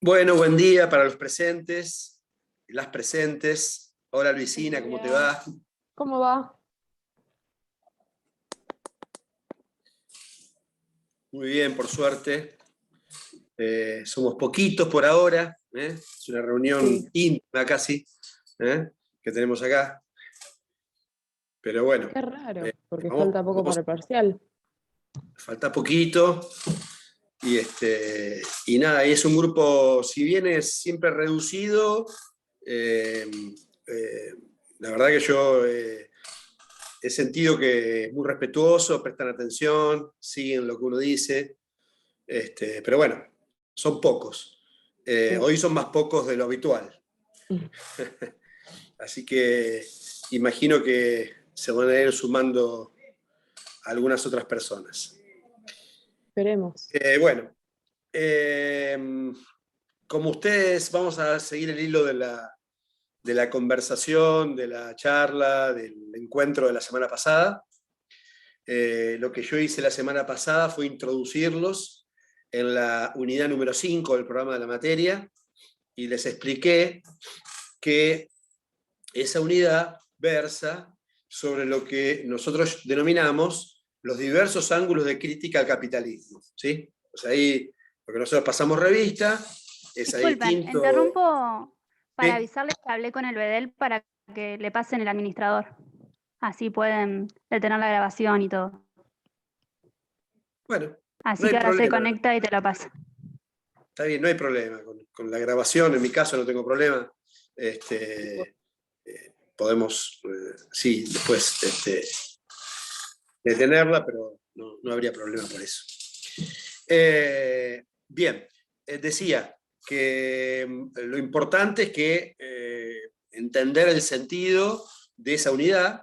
Bueno, buen día para los presentes y las presentes. Hola Buen Luisina, ¿cómo te día. va? ¿Cómo va? Muy bien, por suerte. Somos poquitos por ahora, ¿eh? Es una reunión Sí, íntima casi, ¿eh? Que tenemos acá. Pero bueno, qué raro, porque vamos, falta poco para el parcial. falta poquito. Y nada, y es un grupo, si bien es siempre reducido, eh, eh, la verdad que yo he sentido que es muy respetuoso, prestan atención, siguen lo que uno dice, pero bueno, son pocos. Sí. Hoy son más pocos de lo habitual, así que imagino que se van a ir sumando algunas otras personas. Esperemos. Bueno, eh, como ustedes, vamos a seguir el hilo de la conversación, de la charla, del encuentro de la semana pasada. Lo que yo hice la semana pasada fue introducirlos en la unidad número 5 del programa de la materia y les expliqué que esa unidad versa sobre lo que nosotros denominamos los diversos ángulos de crítica al capitalismo, ¿sí? Pues ahí lo que nosotros pasamos revista es a Disculpen, distinto... interrumpo para ¿Sí? avisarles que hablé con el BEDEL para que le pasen el administrador. Así pueden detener la grabación y todo. Bueno, no Así hay que ahora se problema. conecta y te lo pasa. Está bien, no hay problema. Con la grabación, en mi caso, no tengo problema. Podemos, sí, después detenerla, pero no habría problema por eso. Bien, decía que lo importante es que entender el sentido de esa unidad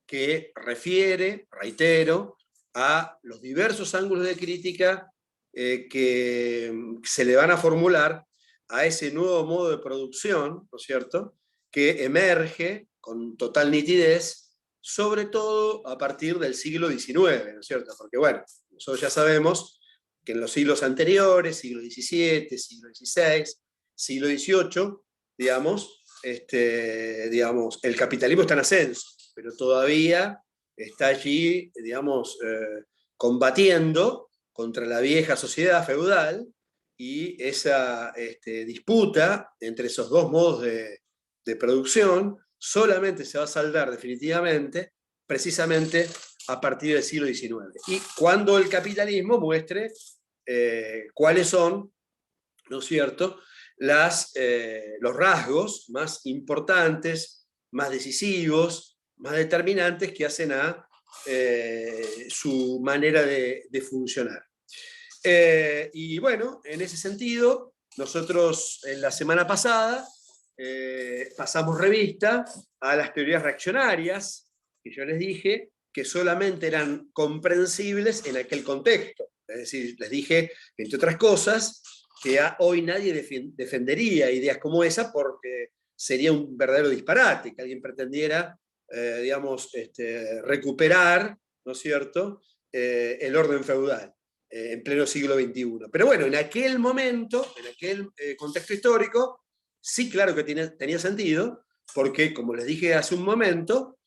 que refiere, reitero, a los diversos ángulos de crítica que se le van a formular a ese nuevo modo de producción, ¿no es cierto?, que emerge con total nitidez, sobre todo a partir del siglo XIX, ¿no es cierto? Porque, bueno, nosotros ya sabemos que en los siglos anteriores, siglo XVII, siglo XVI, siglo XVIII, digamos, el capitalismo está en ascenso, pero todavía está allí, digamos, combatiendo contra la vieja sociedad feudal y esa disputa entre esos dos modos de producción solamente se va a saldar definitivamente precisamente a partir del siglo XIX. Y cuando el capitalismo muestre cuáles son, ¿no es cierto?, los rasgos más importantes, más decisivos, más determinantes que hacen a su manera de funcionar. Y bueno, en ese sentido, nosotros en la semana pasada pasamos revista a las teorías reaccionarias, que yo les dije que solamente eran comprensibles en aquel contexto. Es decir, les dije, entre otras cosas, que hoy nadie defendería ideas como esa porque sería un verdadero disparate que alguien pretendiera, digamos, recuperar, ¿no es cierto?, el orden feudal en pleno siglo XXI. Pero bueno, en aquel momento, en aquel contexto histórico, sí, claro que tenía sentido, porque, como les dije hace un momento,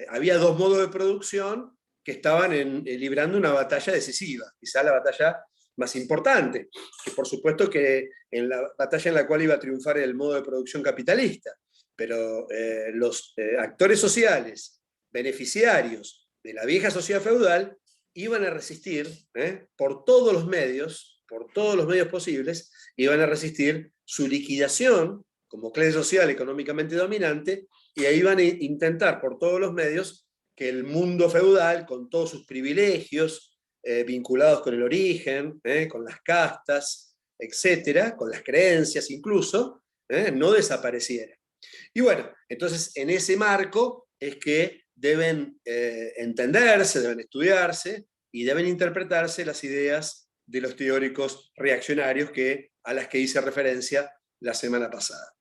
había dos modos de producción que estaban librando una batalla decisiva, quizá la batalla más importante, que por supuesto que en la batalla en la cual iba a triunfar el modo de producción capitalista, pero los actores sociales, beneficiarios de la vieja sociedad feudal, iban a resistir por todos los medios posibles, iban a resistir su liquidación como clase social económicamente dominante, y ahí iban a intentar por todos los medios que el mundo feudal, con todos sus privilegios vinculados con el origen, con las castas, etcétera, con las creencias incluso, no desapareciera. Y bueno, entonces en ese marco es que deben entenderse, deben estudiarse y deben interpretarse las ideas de los teóricos reaccionarios a las que hice referencia la semana pasada.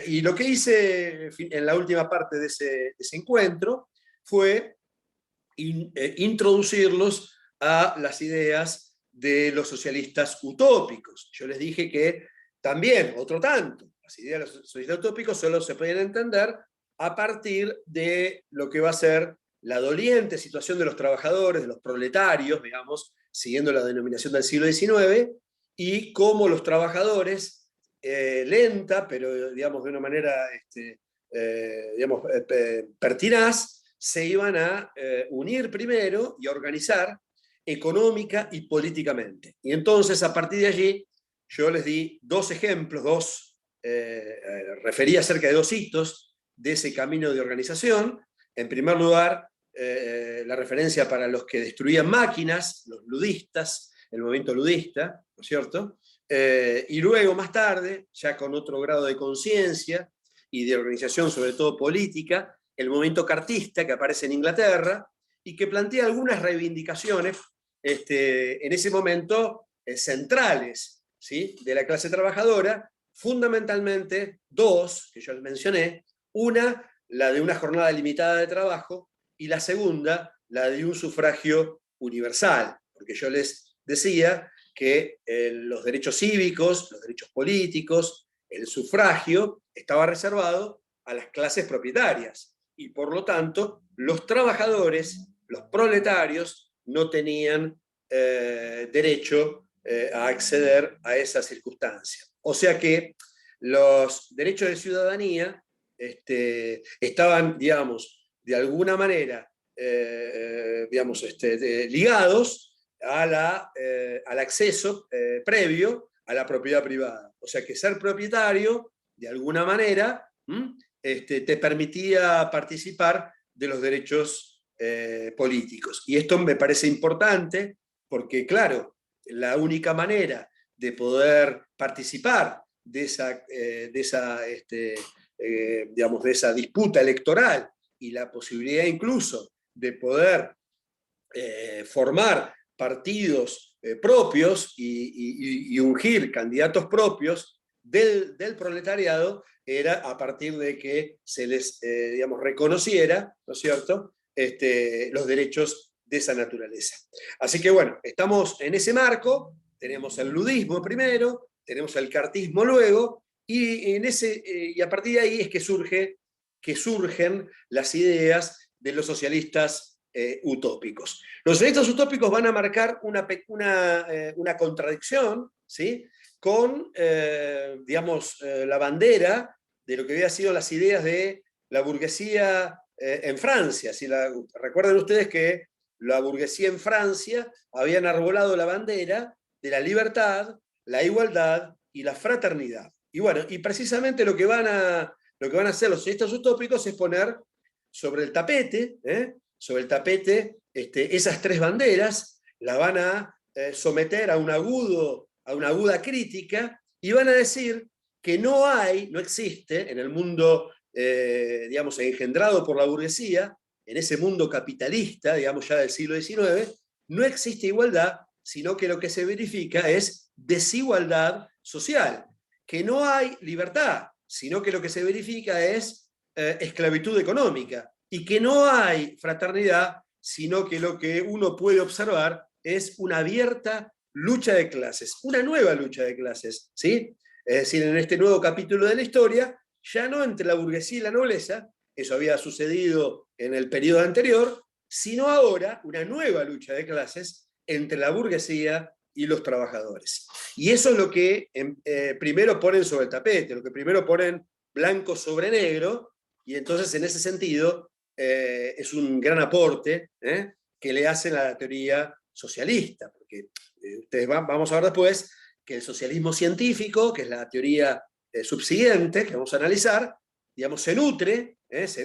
Y lo que hice en la última parte de ese encuentro fue introducirlos a las ideas de los socialistas utópicos. Yo les dije que también, otro tanto, las ideas de los socialistas utópicos solo se pueden entender a partir de lo que va a ser la doliente situación de los trabajadores, de los proletarios, digamos, siguiendo la denominación del siglo XIX, y cómo los trabajadores, lenta, pero digamos de una manera pertinaz, se iban a unir primero y a organizar económica y políticamente. Y entonces, a partir de allí, yo les di dos ejemplos, referí acerca de dos hitos de ese camino de organización. En primer lugar, la referencia para los que destruían máquinas, los ludistas, el movimiento ludista, ¿no es cierto? Y luego, más tarde, ya con otro grado de conciencia y de organización, sobre todo política, el movimiento cartista, que aparece en Inglaterra, y que plantea algunas reivindicaciones en ese momento centrales, ¿sí?, de la clase trabajadora, fundamentalmente dos, que yo les mencioné: una, la de una jornada limitada de trabajo, y la segunda, la de un sufragio universal, porque yo les decía que los derechos cívicos, los derechos políticos, el sufragio estaba reservado a las clases propietarias, y por lo tanto los trabajadores, los proletarios, no tenían derecho a acceder a esa circunstancia. O sea que los derechos de ciudadanía estaban, digamos, de alguna manera, ligados al acceso previo a la propiedad privada. O sea que ser propietario, de alguna manera, te permitía participar de los derechos políticos. Y esto me parece importante porque, claro, la única manera de poder participar de esa disputa electoral, y la posibilidad incluso de poder formar partidos propios y ungir candidatos propios del proletariado, era a partir de que se les reconociera, ¿no es cierto?, los derechos de esa naturaleza. Así que bueno, estamos en ese marco, tenemos el ludismo primero, tenemos el cartismo luego, y a partir de ahí es que surgen las ideas de los socialistas utópicos. Los socialistas utópicos van a marcar una contradicción, ¿sí?, con la bandera de lo que había sido las ideas de la burguesía en Francia. Recuerden ustedes que la burguesía en Francia había enarbolado la bandera de la libertad, la igualdad y la fraternidad. Y bueno, y precisamente lo que van a hacer los socialistas utópicos es poner sobre el tapete, esas tres banderas, la van a someter a una aguda crítica, y van a decir que no existe en el mundo, engendrado por la burguesía, en ese mundo capitalista, digamos ya del siglo XIX, no existe igualdad, sino que lo que se verifica es desigualdad social, que no hay libertad, sino que lo que se verifica es esclavitud económica, y que no hay fraternidad, sino que lo que uno puede observar es una abierta lucha de clases, una nueva lucha de clases, ¿sí? Es decir, en este nuevo capítulo de la historia, ya no entre la burguesía y la nobleza, eso había sucedido en el periodo anterior, sino ahora una nueva lucha de clases entre la burguesía y los trabajadores. Y eso es lo que primero ponen sobre el tapete, lo que primero ponen blanco sobre negro, y entonces en ese sentido es un gran aporte que le hacen a la teoría socialista, porque vamos a ver después que el socialismo científico, que es la teoría subsiguiente que vamos a analizar, digamos, se nutre, se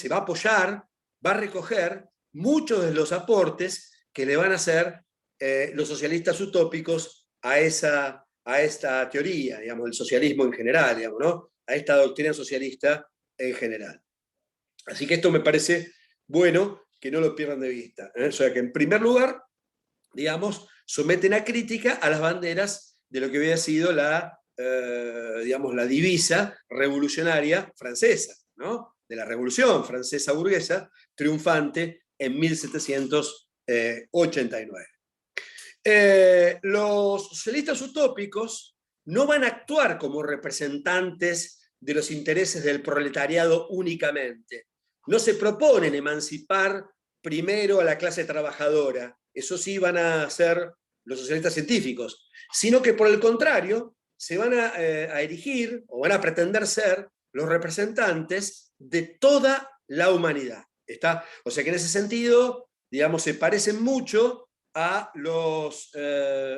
va a apoyar, va a recoger muchos de los aportes que le van a hacer los socialistas utópicos a esta teoría, digamos, el socialismo en general, digamos, ¿no?, a esta doctrina socialista en general. Así que esto me parece bueno que no lo pierdan de vista. O sea que en primer lugar, digamos, someten a crítica a las banderas de lo que había sido la divisa revolucionaria francesa, ¿no?, de la Revolución Francesa burguesa, triunfante en 1789. Los socialistas utópicos no van a actuar como representantes de los intereses del proletariado únicamente. No se proponen emancipar primero a la clase trabajadora, eso sí van a hacer los socialistas científicos, sino que por el contrario se van a erigir o van a pretender ser los representantes de toda la humanidad. ¿Está? O sea que en ese sentido, digamos, se parecen mucho a los,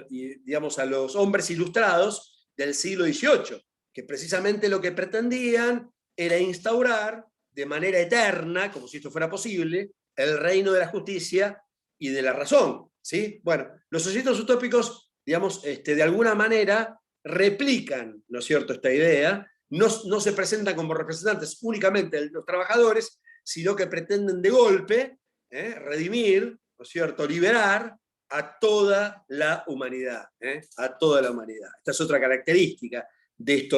digamos, a los hombres ilustrados del siglo XVIII, que precisamente lo que pretendían era instaurar de manera eterna, como si esto fuera posible, el reino de la justicia y de la razón. ¿Sí? Bueno, los socialistas utópicos, digamos, de alguna manera replican, ¿no es cierto?, esta idea, no se presentan como representantes únicamente de los trabajadores, sino que pretenden de golpe redimir, ¿no es cierto?, liberar a toda la humanidad, a toda la humanidad. Esta es otra característica de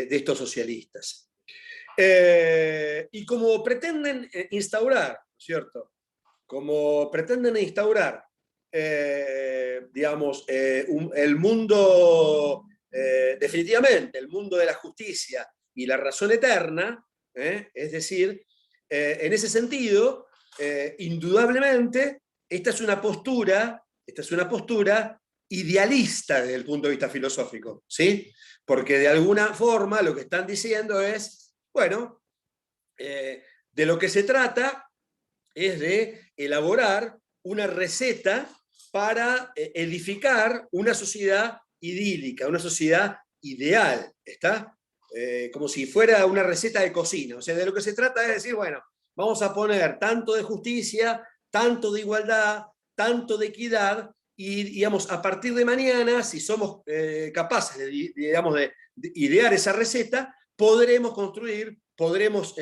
estos socialistas. Y como pretenden instaurar, ¿no es cierto?, como pretenden instaurar, digamos, el mundo, definitivamente, el mundo de la justicia y la razón eterna, es decir, en ese sentido, indudablemente, esta es una postura idealista desde el punto de vista filosófico, ¿sí? Porque de alguna forma lo que están diciendo es, bueno, de lo que se trata es de elaborar una receta para edificar una sociedad idílica, una sociedad ideal, ¿está? Como si fuera una receta de cocina. O sea, de lo que se trata es decir, bueno, vamos a poner tanto de justicia, tanto de igualdad, tanto de equidad, y digamos, a partir de mañana, si somos capaces digamos, de idear esa receta, podremos construir, podremos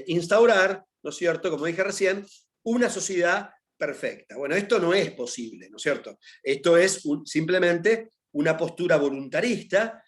instaurar, ¿no es cierto?, como dije recién, una sociedad perfecta. Bueno, esto no es posible, ¿no es cierto? Esto es simplemente una postura voluntarista,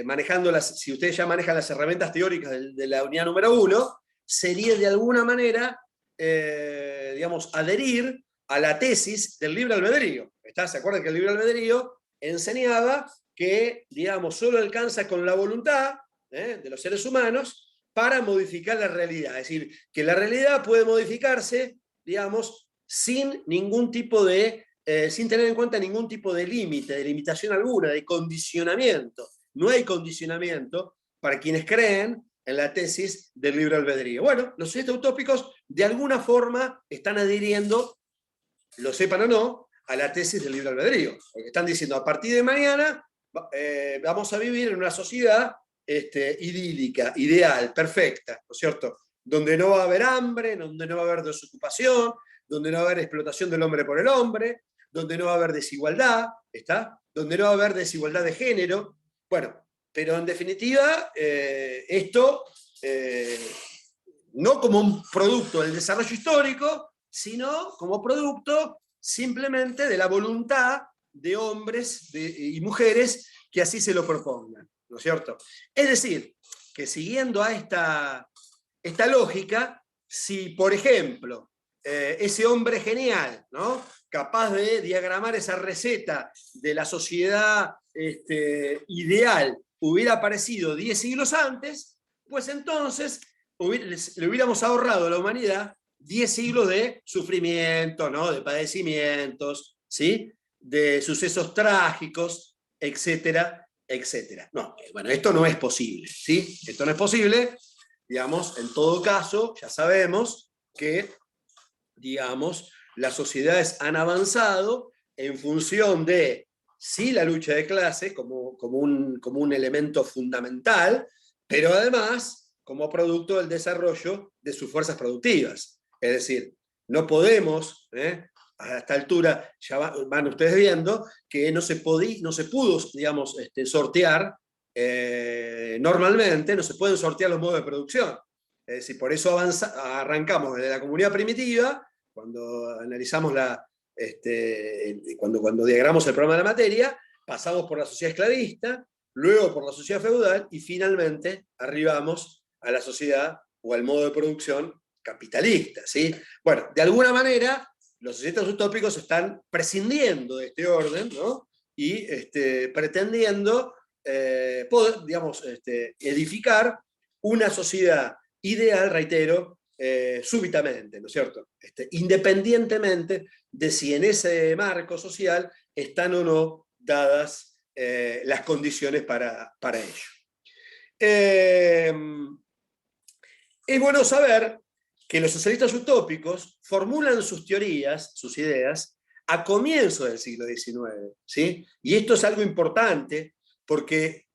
manejando si ustedes ya manejan las herramientas teóricas de la unidad número 1, sería de alguna manera, digamos, adherir a la tesis del libre albedrío. ¿Se acuerdan que el libre albedrío enseñaba que, digamos, solo alcanza con la voluntad de los seres humanos para modificar la realidad? Es decir, que la realidad puede modificarse, digamos, sin ningún tipo de, sin tener en cuenta ningún tipo de límite, de limitación alguna, de condicionamiento. No hay condicionamiento para quienes creen en la tesis del libre albedrío. Bueno, los socialistas utópicos de alguna forma están adhiriendo, lo sepan o no, a la tesis del libre albedrío. Porque están diciendo, a partir de mañana vamos a vivir en una sociedad idílica, ideal, perfecta, ¿no es cierto? Donde no va a haber hambre, donde no va a haber desocupación, donde no va a haber explotación del hombre por el hombre, donde no va a haber desigualdad, ¿está? Donde no va a haber desigualdad de género. Bueno, pero en definitiva, esto no como un producto del desarrollo histórico, sino como producto simplemente de la voluntad de hombres y mujeres que así se lo propongan, ¿no es cierto? Es decir, que siguiendo a esta lógica, si por ejemplo ese hombre genial, ¿no?, capaz de diagramar esa receta de la sociedad ideal hubiera aparecido 10 siglos antes, pues entonces le hubiéramos ahorrado a la humanidad 10 siglos de sufrimiento, ¿no?, de padecimientos, ¿sí?, de sucesos trágicos, etcétera, etcétera. No, bueno, esto no es posible, ¿sí? Esto no es posible, digamos, en todo caso, ya sabemos que, digamos, las sociedades han avanzado en función de, sí, la lucha de clases como un elemento fundamental, pero además como producto del desarrollo de sus fuerzas productivas. Es decir, no podemos, a esta altura ya van ustedes viendo que no se pudo, digamos, sortear normalmente, no se pueden sortear los modos de producción. Es decir, por eso arrancamos desde la comunidad primitiva, cuando analizamos cuando diagramamos el programa de la materia, pasamos por la sociedad esclavista, luego por la sociedad feudal y finalmente arribamos a la sociedad o al modo de producción capitalista, ¿sí? Bueno, de alguna manera los socialistas utópicos están prescindiendo de este orden, ¿no? Y pretendiendo poder, digamos, edificar una sociedad ideal, reitero, súbitamente, ¿no es cierto? Independientemente de si en ese marco social están o no dadas las condiciones para ello. Es bueno saber que los socialistas utópicos formulan sus teorías, sus ideas, a comienzos del siglo XIX, ¿sí? Y esto es algo importante porque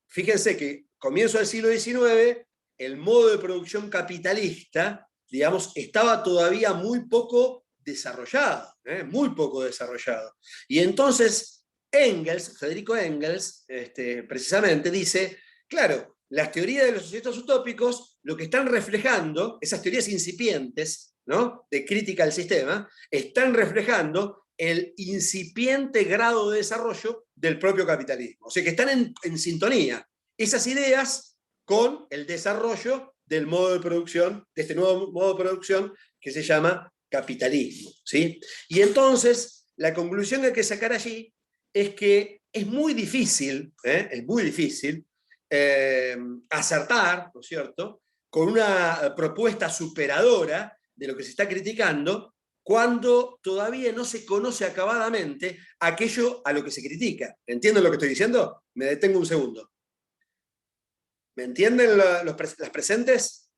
fíjense que comienzo del siglo XIX, el modo de producción capitalista, digamos, estaba todavía muy poco desarrollado, muy poco desarrollado. Y entonces Engels, Federico Engels, precisamente dice, claro, las teorías de los socialistas utópicos lo que están reflejando, esas teorías incipientes, ¿no?, de crítica al sistema, están reflejando el incipiente grado de desarrollo del propio capitalismo. O sea que están en sintonía esas ideas con el desarrollo del modo de producción, de este nuevo modo de producción que se llama capitalismo, ¿sí? Y entonces la conclusión que hay que sacar allí es que es muy difícil acertar, ¿no es cierto?, con una propuesta superadora de lo que se está criticando, cuando todavía no se conoce acabadamente aquello a lo que se critica. ¿Entienden lo que estoy diciendo? Me detengo un segundo. ¿Me entienden las presentes?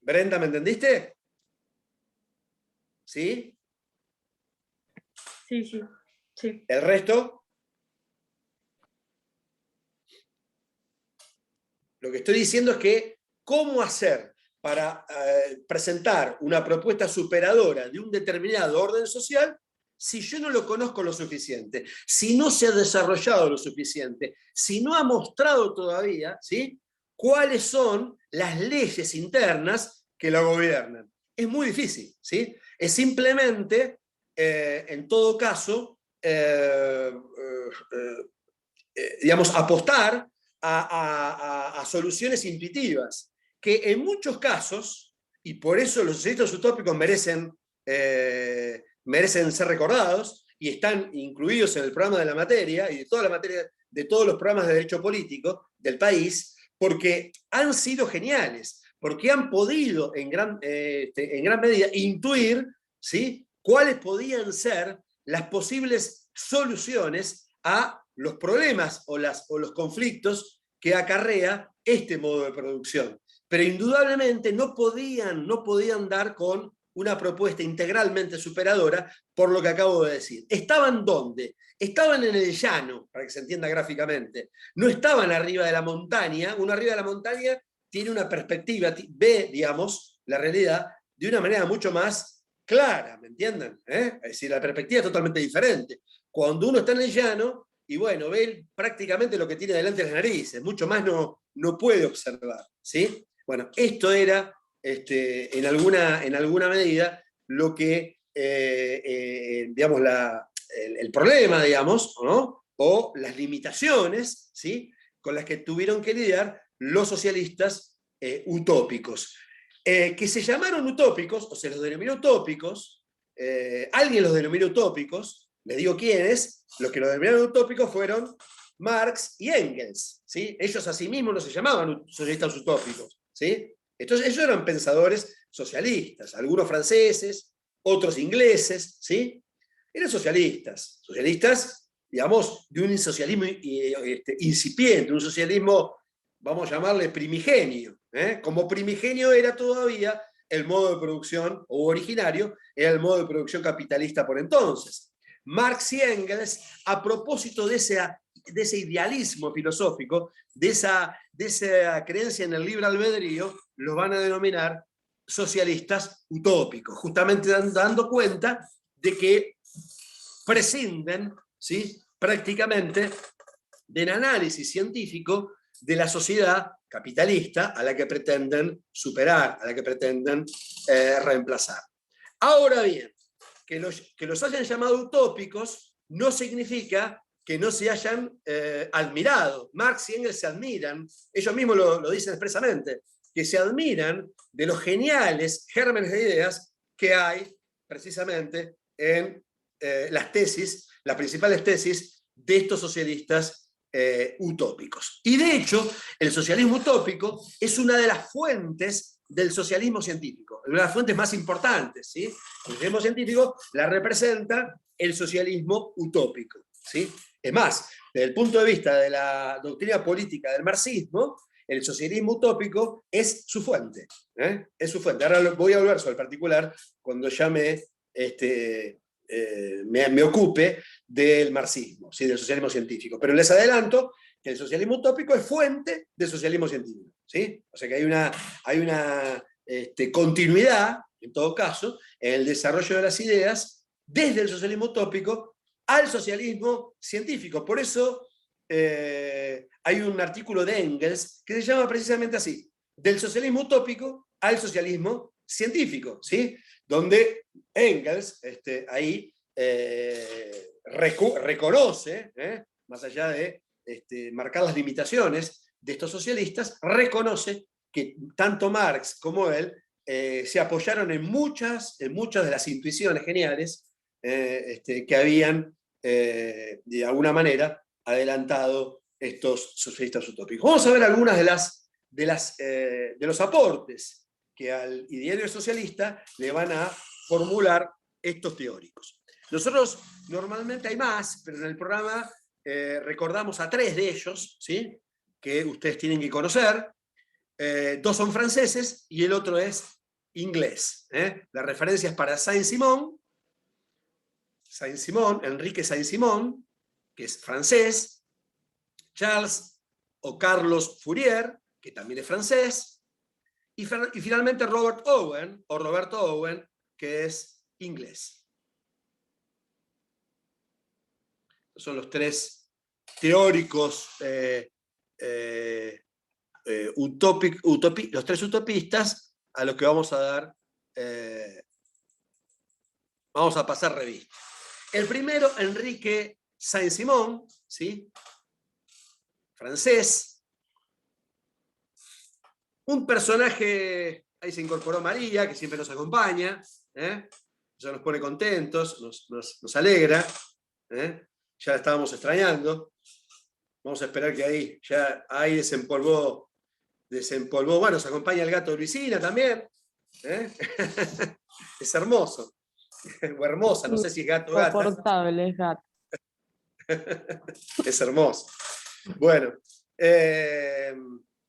Brenda, ¿me entendiste? ¿Sí? Sí, sí, sí. ¿El resto? Lo que estoy diciendo es que cómo hacer para presentar una propuesta superadora de un determinado orden social si yo no lo conozco lo suficiente, si no se ha desarrollado lo suficiente, si no ha mostrado todavía, ¿sí?, cuáles son las leyes internas que la gobiernan. Es muy difícil, ¿sí? Es simplemente, en todo caso, digamos, apostar a soluciones intuitivas, que en muchos casos, y por eso los socialistas utópicos merecen ser recordados y están incluidos en el programa de la materia y de toda la materia, de todos los programas de derecho político del país, porque han sido geniales, porque han podido en gran medida intuir, ¿sí?, cuáles podían ser las posibles soluciones a los problemas o los conflictos que acarrea este modo de producción. Pero indudablemente no podían dar con una propuesta integralmente superadora por lo que acabo de decir. ¿Estaban dónde? Estaban en el llano, para que se entienda gráficamente. No estaban arriba de la montaña. Uno arriba de la montaña tiene una perspectiva, ve, digamos, la realidad de una manera mucho más clara, ¿me entienden? Es decir, la perspectiva es totalmente diferente. Cuando uno está en el llano, y bueno, ve prácticamente lo que tiene delante de las narices, mucho más no puede observar, ¿sí? Bueno, esto era, en alguna medida, lo que, digamos, el problema, digamos, ¿no?, o las limitaciones, ¿sí?, con las que tuvieron que lidiar los socialistas utópicos. Que se llamaron utópicos, o se los denominó utópicos, alguien los denominó utópicos. Les digo quiénes. Los que los denominaron utópicos fueron Marx y Engels, ¿sí? Ellos a sí mismos no se llamaban socialistas utópicos, ¿sí? Entonces ellos eran pensadores socialistas, algunos franceses, otros ingleses, ¿sí? Eran socialistas, digamos, de un socialismo incipiente, un socialismo, vamos a llamarle primigenio, como primigenio era todavía el modo de producción, o originario, era el modo de producción capitalista por entonces. Marx y Engels, a propósito de ese idealismo filosófico, de esa creencia en el libre albedrío, los van a denominar socialistas utópicos, justamente dando cuenta de que prescinden, ¿sí?, prácticamente del análisis científico de la sociedad capitalista a la que pretenden superar, a la que pretenden reemplazar. Ahora bien, que los hayan llamado utópicos no significa que no se hayan admirado. Marx y Engels se admiran, ellos mismos lo dicen expresamente, que se admiran de los geniales gérmenes de ideas que hay precisamente en las principales tesis de estos socialistas utópicos. Y de hecho, el socialismo utópico es una de las fuentes del socialismo científico, una de las fuentes más importantes, ¿sí? El socialismo científico la representa el socialismo utópico, ¿sí? Es más, desde el punto de vista de la doctrina política del marxismo, el socialismo utópico es su fuente. Es su fuente. Ahora voy a volver sobre el particular cuando ya me ocupe del marxismo, ¿sí? Del socialismo científico. Pero les adelanto que el socialismo utópico es fuente del socialismo científico, ¿sí? O sea que hay una continuidad, en todo caso, en el desarrollo de las ideas desde el socialismo utópico al socialismo científico. Por eso hay un artículo de Engels que se llama precisamente así, del socialismo utópico al socialismo científico, ¿sí? Donde Engels ahí reconoce, más allá de marcar las limitaciones de estos socialistas, reconoce que tanto Marx como él se apoyaron en muchas de las intuiciones geniales que habían, de alguna manera, adelantado estos socialistas utópicos. Vamos a ver algunas de los aportes que al ideario socialista le van a formular estos teóricos. Nosotros normalmente hay más, pero en el programa recordamos a 3 de ellos, ¿sí? Que ustedes tienen que conocer. 2 son franceses y el otro es inglés. La referencia es para Saint-Simon, Enrique Saint-Simon, que es francés, Charles o Carlos Fourier, que también es francés, y finalmente Robert Owen, o Roberto Owen, que es inglés. Son los 3 teóricos los 3 utopistas a los que vamos a dar, vamos a pasar revista. El primero, Enrique Saint-Simon, ¿sí? Francés. Un personaje, ahí se incorporó María, que siempre nos acompaña, eso nos pone contentos, nos alegra, ya la estábamos extrañando. Vamos a esperar que ahí desempolvó, bueno, se acompaña el gato de Luisina también, es hermoso, o hermosa, no sé si es gato o gata. Soportable, es gato. Es hermoso. Bueno,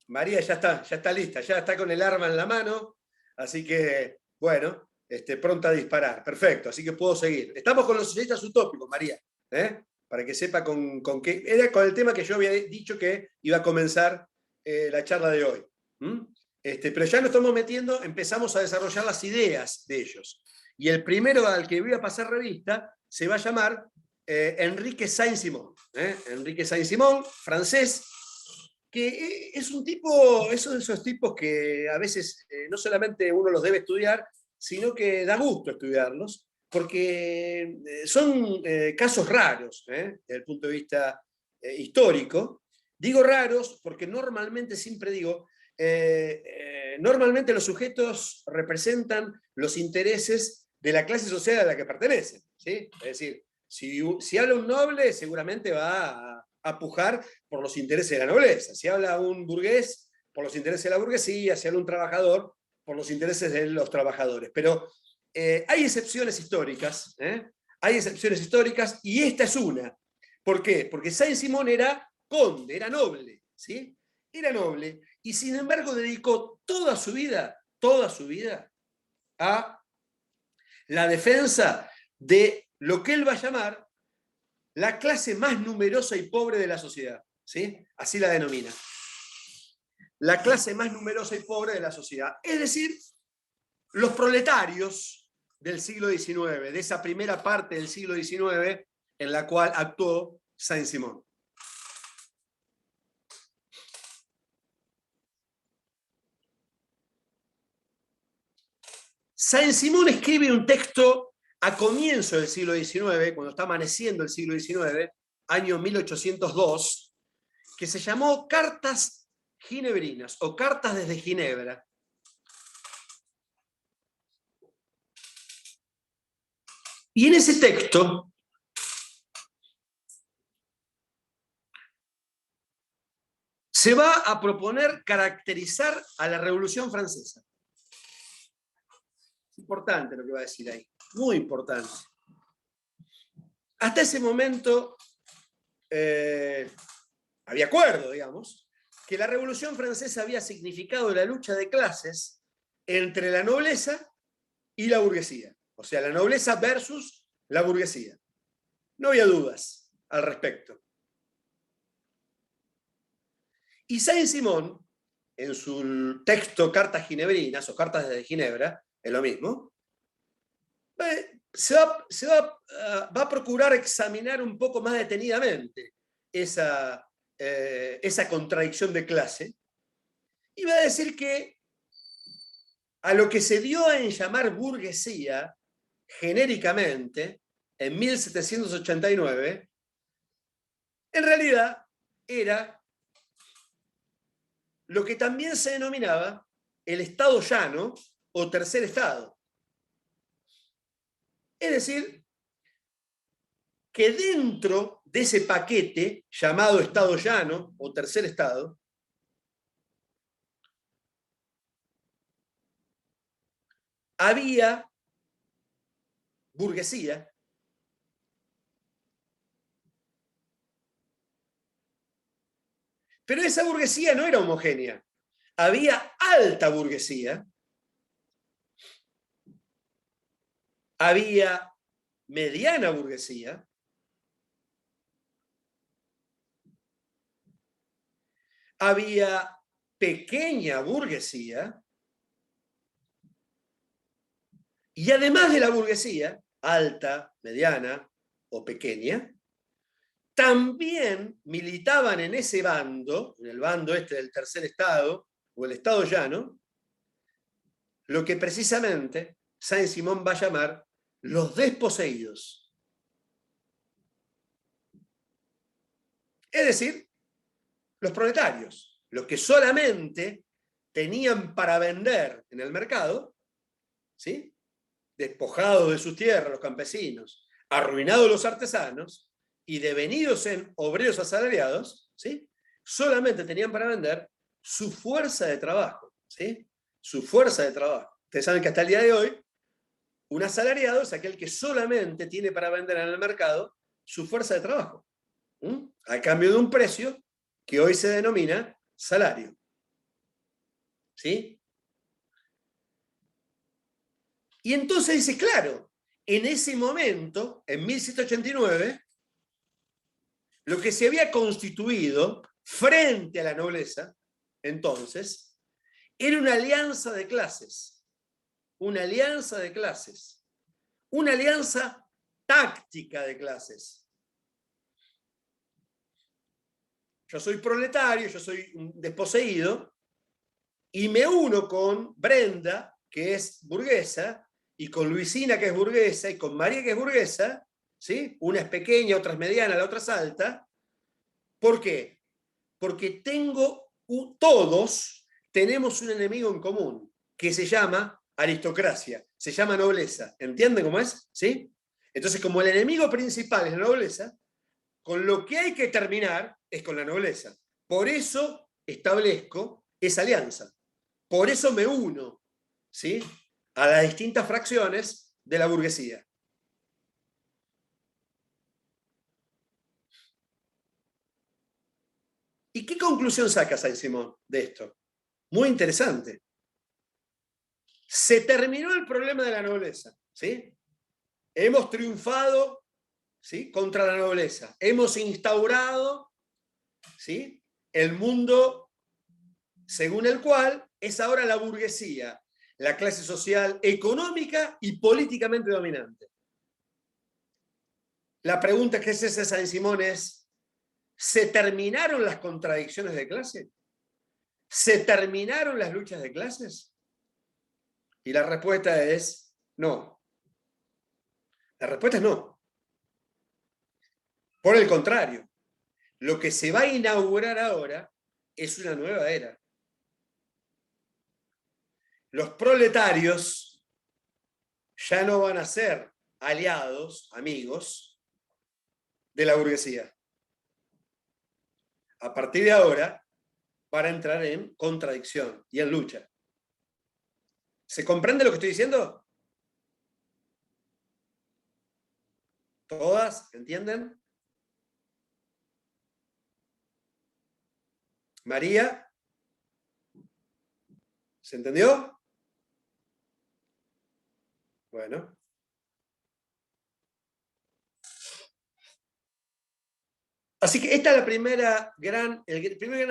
María ya está lista, ya está con el arma en la mano, así que, bueno, pronta a disparar. Perfecto, así que puedo seguir. Estamos con los socialistas utópicos, María, para que sepa con qué. Era con el tema que yo había dicho que iba a comenzar la charla de hoy. Pero ya nos estamos metiendo, empezamos a desarrollar las ideas de ellos. Y el primero al que voy a pasar revista se va a llamar Enrique Saint-Simon. Enrique Saint-Simon, francés, que es un tipo, es de esos tipos que a veces no solamente uno los debe estudiar, sino que da gusto estudiarlos, porque son casos raros desde el punto de vista histórico. Digo raros porque normalmente, siempre digo, normalmente los sujetos representan los intereses de la clase social a la que pertenecen, ¿sí? Es decir, si habla un noble, seguramente va a pujar por los intereses de la nobleza. Si habla un burgués, por los intereses de la burguesía. Si habla un trabajador, por los intereses de los trabajadores. Pero hay excepciones históricas, hay excepciones históricas, y esta es una. ¿Por qué? Porque Saint-Simon era conde, era noble, ¿sí? Era noble, y sin embargo dedicó toda su vida a la defensa de lo que él va a llamar la clase más numerosa y pobre de la sociedad, ¿sí? Así la denomina. La clase más numerosa y pobre de la sociedad. Es decir, los proletarios del siglo XIX, de esa primera parte del siglo XIX en la cual actuó Saint-Simon. Saint-Simon escribe un texto a comienzo del siglo XIX, cuando está amaneciendo el siglo XIX, año 1802, que se llamó Cartas Ginebrinas o Cartas desde Ginebra. Y en ese texto se va a proponer caracterizar a la Revolución Francesa. Importante lo que va a decir ahí, muy importante. Hasta ese momento había acuerdo, digamos, que la Revolución Francesa había significado la lucha de clases entre la nobleza y la burguesía. O sea, la nobleza versus la burguesía. No había dudas al respecto. Y Saint-Simon, en su texto Cartas Ginebrinas o Cartas desde Ginebra, es lo mismo, va a procurar examinar un poco más detenidamente esa contradicción de clase y va a decir que a lo que se dio en llamar burguesía genéricamente en 1789, en realidad era lo que también se denominaba el Estado llano o tercer Estado. Es decir, que dentro de ese paquete llamado Estado llano o tercer Estado, había burguesía, pero esa burguesía no era homogénea. Había alta burguesía, había mediana burguesía, había pequeña burguesía, y además de la burguesía, alta, mediana o pequeña, también militaban en ese bando, en el bando este del tercer Estado, o el Estado llano, lo que precisamente Saint-Simon va a llamar los desposeídos. Es decir, los proletarios, los que solamente tenían para vender en el mercado, ¿sí? Despojados de sus tierras los campesinos, arruinados los artesanos y devenidos en obreros asalariados, ¿sí? Solamente tenían para vender su fuerza de trabajo, ¿sí? Su fuerza de trabajo. Ustedes saben que hasta el día de hoy, un asalariado es aquel que solamente tiene para vender en el mercado su fuerza de trabajo, a cambio de un precio que hoy se denomina salario. ¿Sí? Y entonces dice, claro, en ese momento, en 1789, lo que se había constituido frente a la nobleza, entonces, era una alianza de clases. Una alianza de clases. Una alianza táctica de clases. Yo soy proletario, yo soy un desposeído, y me uno con Brenda, que es burguesa, y con Luisina, que es burguesa, y con María, que es burguesa, ¿sí? Una es pequeña, otra es mediana, la otra es alta. ¿Por qué? Porque todos tenemos un enemigo en común, que se llama aristocracia, se llama nobleza. ¿Entienden cómo es? ¿Sí? Entonces, como el enemigo principal es la nobleza, con lo que hay que terminar es con la nobleza. Por eso establezco esa alianza. Por eso me uno, ¿sí?, a las distintas fracciones de la burguesía. ¿Y qué conclusión saca Saint-Simon de esto? Muy interesante. Se terminó el problema de la nobleza, ¿sí? Hemos triunfado, ¿sí?, contra la nobleza. Hemos instaurado, ¿sí?, el mundo según el cual es ahora la burguesía, la clase social económica y políticamente dominante. La pregunta que se hace a Saint-Simon es, ¿se terminaron las contradicciones de clase? ¿Se terminaron las luchas de clases? Y la respuesta es no. La respuesta es no. Por el contrario, lo que se va a inaugurar ahora es una nueva era. Los proletarios ya no van a ser aliados, amigos de la burguesía. A partir de ahora, van a entrar en contradicción y en lucha. ¿Se comprende lo que estoy diciendo? ¿Todas? ¿Entienden? María, ¿se entendió? Bueno. Así que esta es el primer gran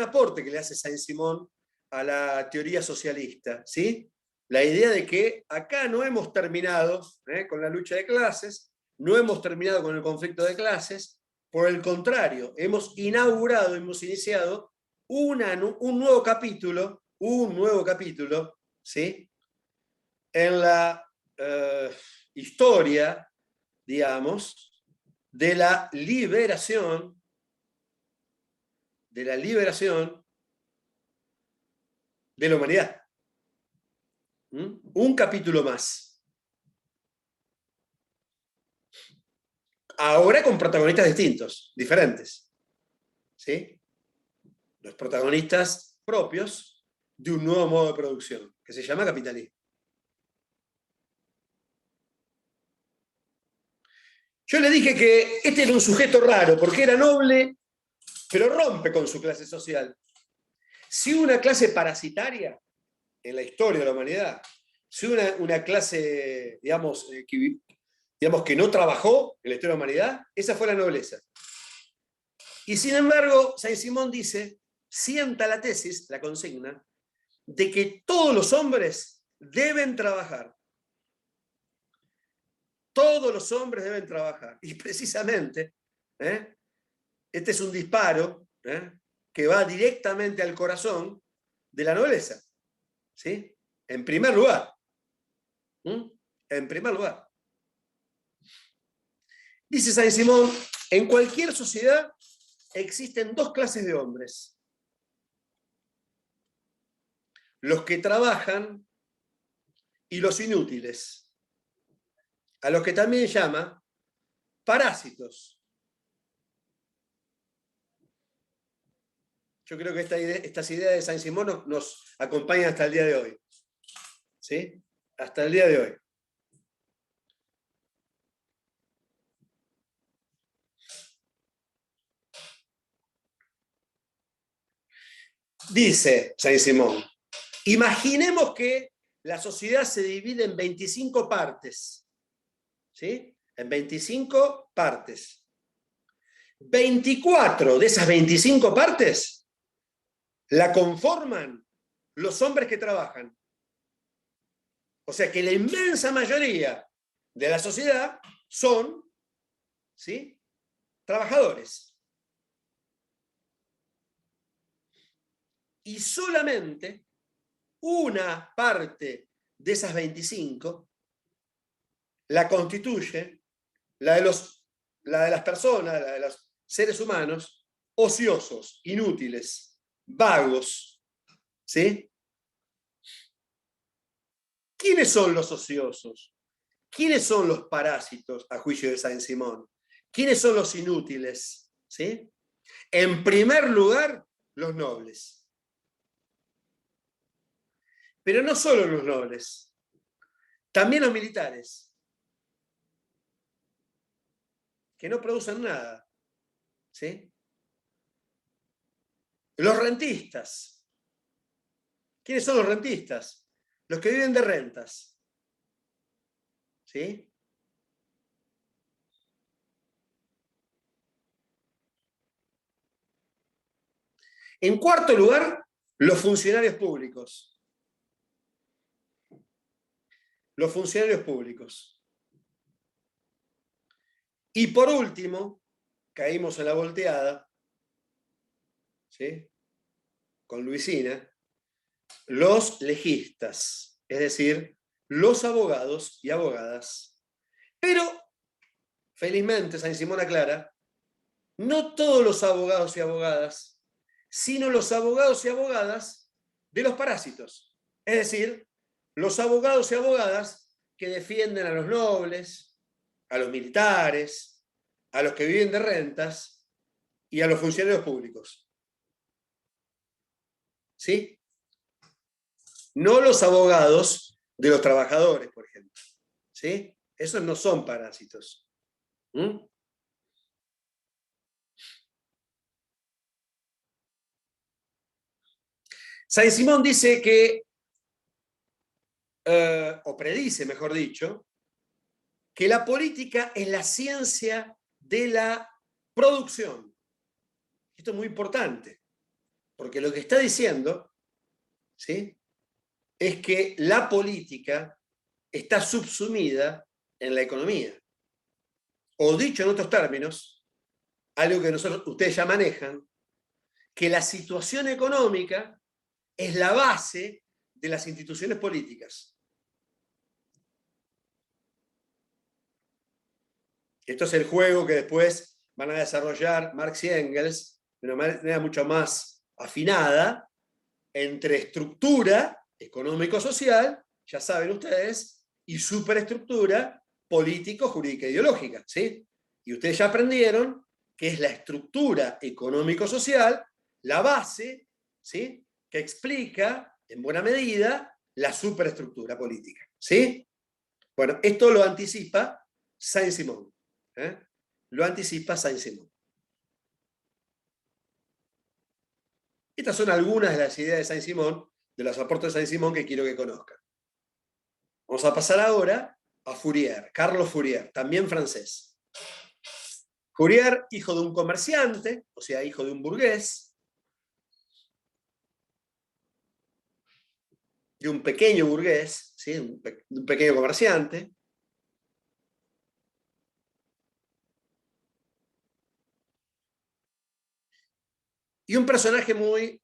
aporte que le hace Saint-Simon a la teoría socialista, ¿sí? La idea de que acá no hemos terminado con la lucha de clases, no hemos terminado con el conflicto de clases, por el contrario, hemos inaugurado, hemos iniciado un nuevo capítulo, ¿sí? En la historia, digamos, de la liberación de la humanidad. Un capítulo más. Ahora con protagonistas distintos, diferentes. ¿Sí? Los protagonistas propios de un nuevo modo de producción, que se llama capitalismo. Yo le dije que este era un sujeto raro, porque era noble, pero rompe con su clase social. Si una clase parasitaria en la historia de la humanidad, si una clase, digamos, que no trabajó en la historia de la humanidad, esa fue la nobleza. Y sin embargo, Saint-Simon dice, sienta la tesis, la consigna, de que todos los hombres deben trabajar. Todos los hombres deben trabajar. Y precisamente, este es un disparo que va directamente al corazón de la nobleza. ¿Sí? En primer lugar. En primer lugar. Dice Saint-Simon, en cualquier sociedad existen dos clases de hombres. Los que trabajan y los inútiles, a los que también llama parásitos. Yo creo que estas ideas de Saint-Simon nos acompañan hasta el día de hoy. ¿Sí? Hasta el día de hoy. Dice Saint-Simon, imaginemos que la sociedad se divide en 25 partes. ¿Sí? En 25 partes. 24 de esas 25 partes la conforman los hombres que trabajan. O sea que la inmensa mayoría de la sociedad son, ¿sí?, trabajadores. Y solamente una parte de esas 25 la constituye la de las personas, la de los seres humanos, ociosos, inútiles, vagos. ¿Sí? ¿Quiénes son los ociosos? ¿Quiénes son los parásitos, a juicio de Saint-Simon? ¿Quiénes son los inútiles? ¿Sí? En primer lugar, los nobles. Pero no solo los nobles, también los militares, que no producen nada. ¿Sí? Los rentistas. ¿Quiénes son los rentistas? Los que viven de rentas. ¿Sí? En cuarto lugar, los funcionarios públicos. Los funcionarios públicos. Y por último, caímos en la volteada, ¿sí?, con Luisina, los legistas, es decir, los abogados y abogadas. Pero, felizmente, Saint-Simon aclara, no todos los abogados y abogadas, sino los abogados y abogadas de los parásitos. Es decir, los abogados y abogadas que defienden a los nobles, a los militares, a los que viven de rentas y a los funcionarios públicos. ¿Sí? No los abogados de los trabajadores, por ejemplo. ¿Sí? Esos no son parásitos. ¿Mm? Saint-Simon dice que, o predice, mejor dicho, que la política es la ciencia de la producción. Esto es muy importante, porque lo que está diciendo, ¿sí?, es que la política está subsumida en la economía. O dicho en otros términos, algo que ustedes ya manejan, que la situación económica es la base de las instituciones políticas. Esto es el juego que después van a desarrollar Marx y Engels de una manera mucho más afinada entre estructura económico-social, ya saben ustedes, y superestructura político-jurídica ideológica, ¿sí? Y ustedes ya aprendieron que es la estructura económico-social la base, ¿sí?, que explica, en buena medida, la superestructura política, ¿sí? Bueno, esto lo anticipa Saint-Simon. Lo anticipa Saint-Simon. Estas son algunas de las ideas de Saint-Simon, de los aportes de Saint-Simon que quiero que conozcan. Vamos a pasar ahora a Fourier, Carlos Fourier, también francés. Fourier, hijo de un comerciante, o sea, hijo de un burgués, de un pequeño burgués, ¿sí?, un pequeño comerciante. Y un personaje muy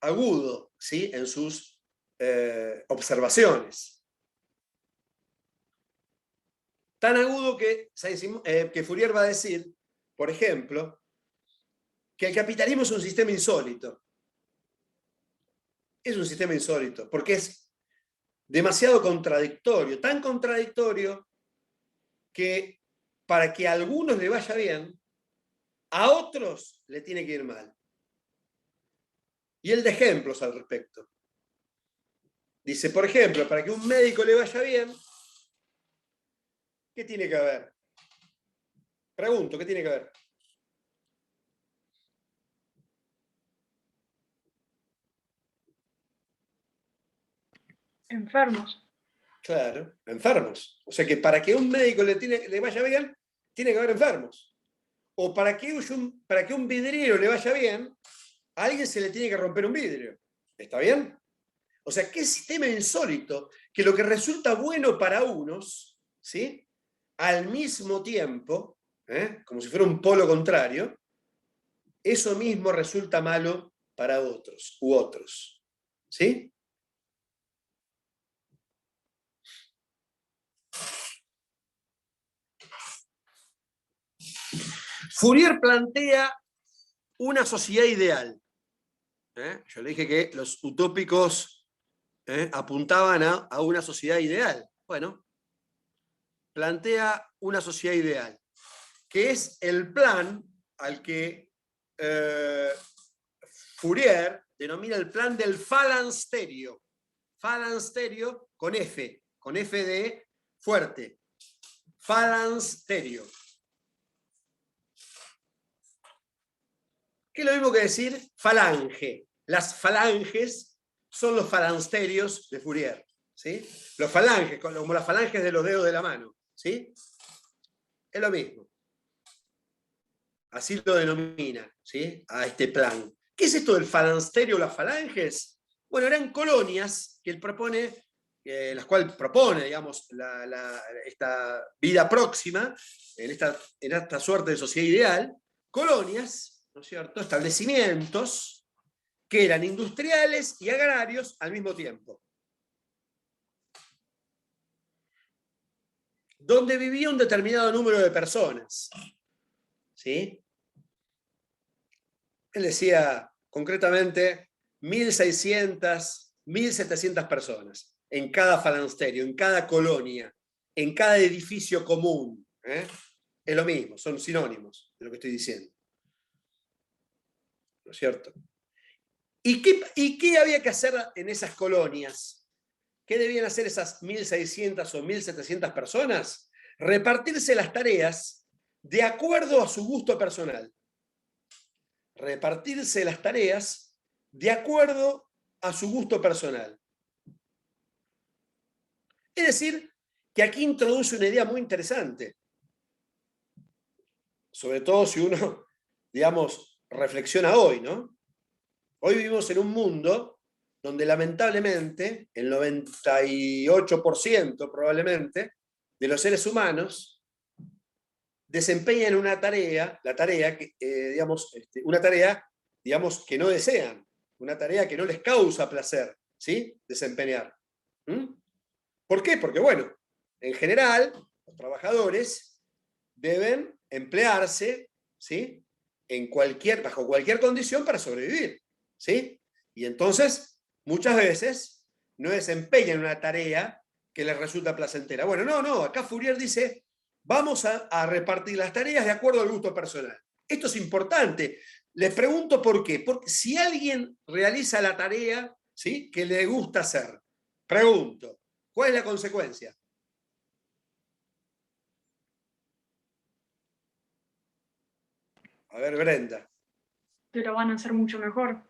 agudo, ¿sí?, en sus observaciones. Tan agudo que Fourier va a decir, por ejemplo, que el capitalismo es un sistema insólito. Es un sistema insólito, porque es demasiado contradictorio, tan contradictorio que para que a algunos le vaya bien, a otros le tiene que ir mal. Y él da ejemplos al respecto. Dice, por ejemplo, para que a un médico le vaya bien, ¿qué tiene que haber? Pregunto, ¿qué tiene que haber? Enfermos. Claro, enfermos. O sea que para que a un médico le vaya bien, tiene que haber enfermos. O para que un vidriero le vaya bien, a alguien se le tiene que romper un vidrio. ¿Está bien? O sea, qué sistema insólito, que lo que resulta bueno para unos, ¿sí?, al mismo tiempo, como si fuera un polo contrario, eso mismo resulta malo para otros u otros. ¿Sí? Fourier plantea una sociedad ideal. Yo le dije que los utópicos apuntaban a una sociedad ideal. Bueno, plantea una sociedad ideal, que es el plan al que Fourier denomina el plan del falansterio. Falansterio con F de fuerte. Falansterio. ¿Qué es lo mismo que decir falange? Las falanges son los falansterios de Fourier, ¿sí? Los falanges, como las falanges de los dedos de la mano, ¿sí? Es lo mismo. Así lo denomina, ¿sí?, a este plan. ¿Qué es esto del falansterio o las falanges? Bueno, eran colonias que él propone, las cuales propone, digamos, esta vida próxima, en esta suerte de sociedad ideal, colonias, ¿no es cierto?, establecimientos que eran industriales y agrarios al mismo tiempo, donde vivía un determinado número de personas, ¿sí? Él decía concretamente 1.600, 1.700 personas en cada falansterio, en cada colonia, en cada edificio común, Es lo mismo, son sinónimos de lo que estoy diciendo. ¿No es cierto? ¿Y qué había que hacer en esas colonias? ¿Qué debían hacer esas 1.600 o 1.700 personas? Repartirse las tareas de acuerdo a su gusto personal. Repartirse las tareas de acuerdo a su gusto personal. Es decir, que aquí introduce una idea muy interesante. Sobre todo si uno, digamos, reflexiona hoy, ¿no? Hoy vivimos en un mundo donde lamentablemente el 98% probablemente de los seres humanos desempeñan una tarea, digamos, que no desean, una tarea que no les causa placer, ¿sí? Desempeñar. ¿Por qué? Porque, bueno, en general, los trabajadores deben emplearse, ¿sí? Bajo cualquier condición para sobrevivir, ¿sí? Y entonces, muchas veces, no desempeñan una tarea que les resulta placentera. Bueno, no, acá Fourier dice, vamos a repartir las tareas de acuerdo al gusto personal. Esto es importante. Les pregunto por qué. Porque si alguien realiza la tarea, ¿sí? Que le gusta hacer, pregunto, ¿cuál es la consecuencia? A ver, Brenda. Que lo van a hacer mucho mejor.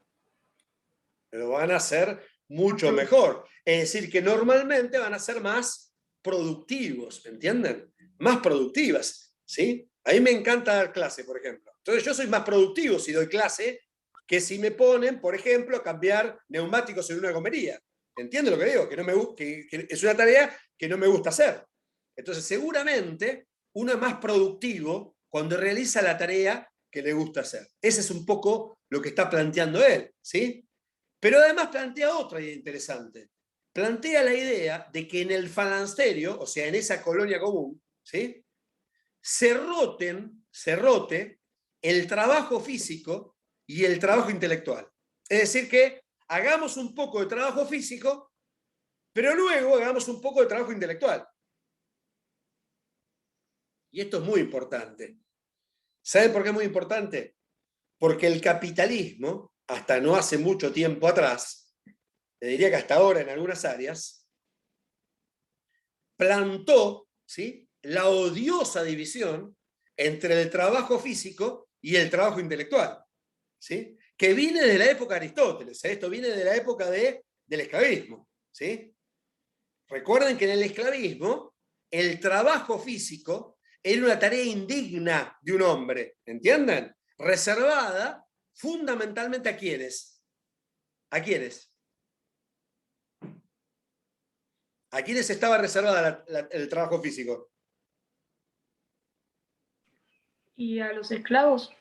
Lo van a hacer mucho mejor. Es decir, que normalmente van a ser más productivos, ¿entienden? Más productivas, ¿sí? A mí me encanta dar clase, por ejemplo. Entonces yo soy más productivo si doy clase que si me ponen, por ejemplo, a cambiar neumáticos en una gomería. ¿Entienden lo que digo? Que es una tarea que no me gusta hacer. Entonces seguramente uno es más productivo cuando realiza la tarea que le gusta hacer. Ese es un poco lo que está planteando él, ¿sí? Pero además plantea otra idea interesante. Plantea la idea de que en el falansterio, o sea, en esa colonia común, ¿sí? se rote el trabajo físico y el trabajo intelectual. Es decir, que hagamos un poco de trabajo físico, pero luego hagamos un poco de trabajo intelectual. Y esto es muy importante. ¿Saben por qué es muy importante? Porque el capitalismo, hasta no hace mucho tiempo atrás, te diría que hasta ahora en algunas áreas, plantó, ¿sí? la odiosa división entre el trabajo físico y el trabajo intelectual, ¿sí? Que viene de la época de Aristóteles, esto viene de la época del esclavismo, ¿sí? Recuerden que en el esclavismo el trabajo físico era una tarea indigna de un hombre, ¿entienden? Reservada fundamentalmente ¿a quiénes? ¿A quiénes? ¿A quiénes estaba reservada el trabajo físico? ¿Y a los esclavos?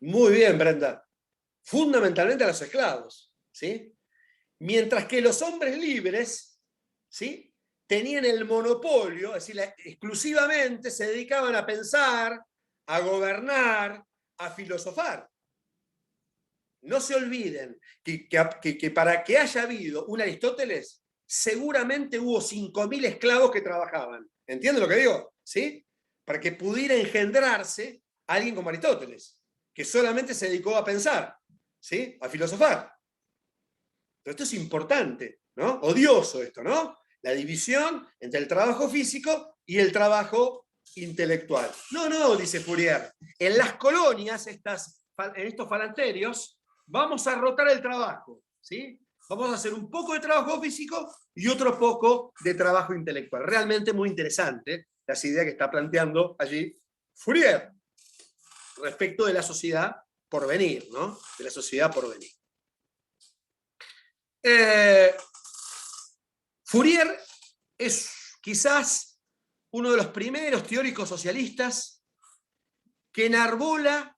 Muy bien, Brenda. Fundamentalmente a los esclavos, ¿sí? Mientras que los hombres libres, ¿sí? tenían el monopolio, es decir, exclusivamente se dedicaban a pensar, a gobernar, a filosofar. No se olviden que para que haya habido un Aristóteles, seguramente hubo 5.000 esclavos que trabajaban. ¿Entienden lo que digo? ¿Sí? Para que pudiera engendrarse alguien como Aristóteles, que solamente se dedicó a pensar, ¿sí? A filosofar. Pero esto es importante, ¿no? Odioso esto, ¿no? La división entre el trabajo físico y el trabajo intelectual. No, dice Fourier. En las colonias, en estos falanterios, vamos a rotar el trabajo, ¿sí? Vamos a hacer un poco de trabajo físico y otro poco de trabajo intelectual. Realmente muy interesante las ideas que está planteando allí Fourier respecto de la sociedad por venir, ¿no? De la sociedad por venir. Fourier es quizás uno de los primeros teóricos socialistas que enarbola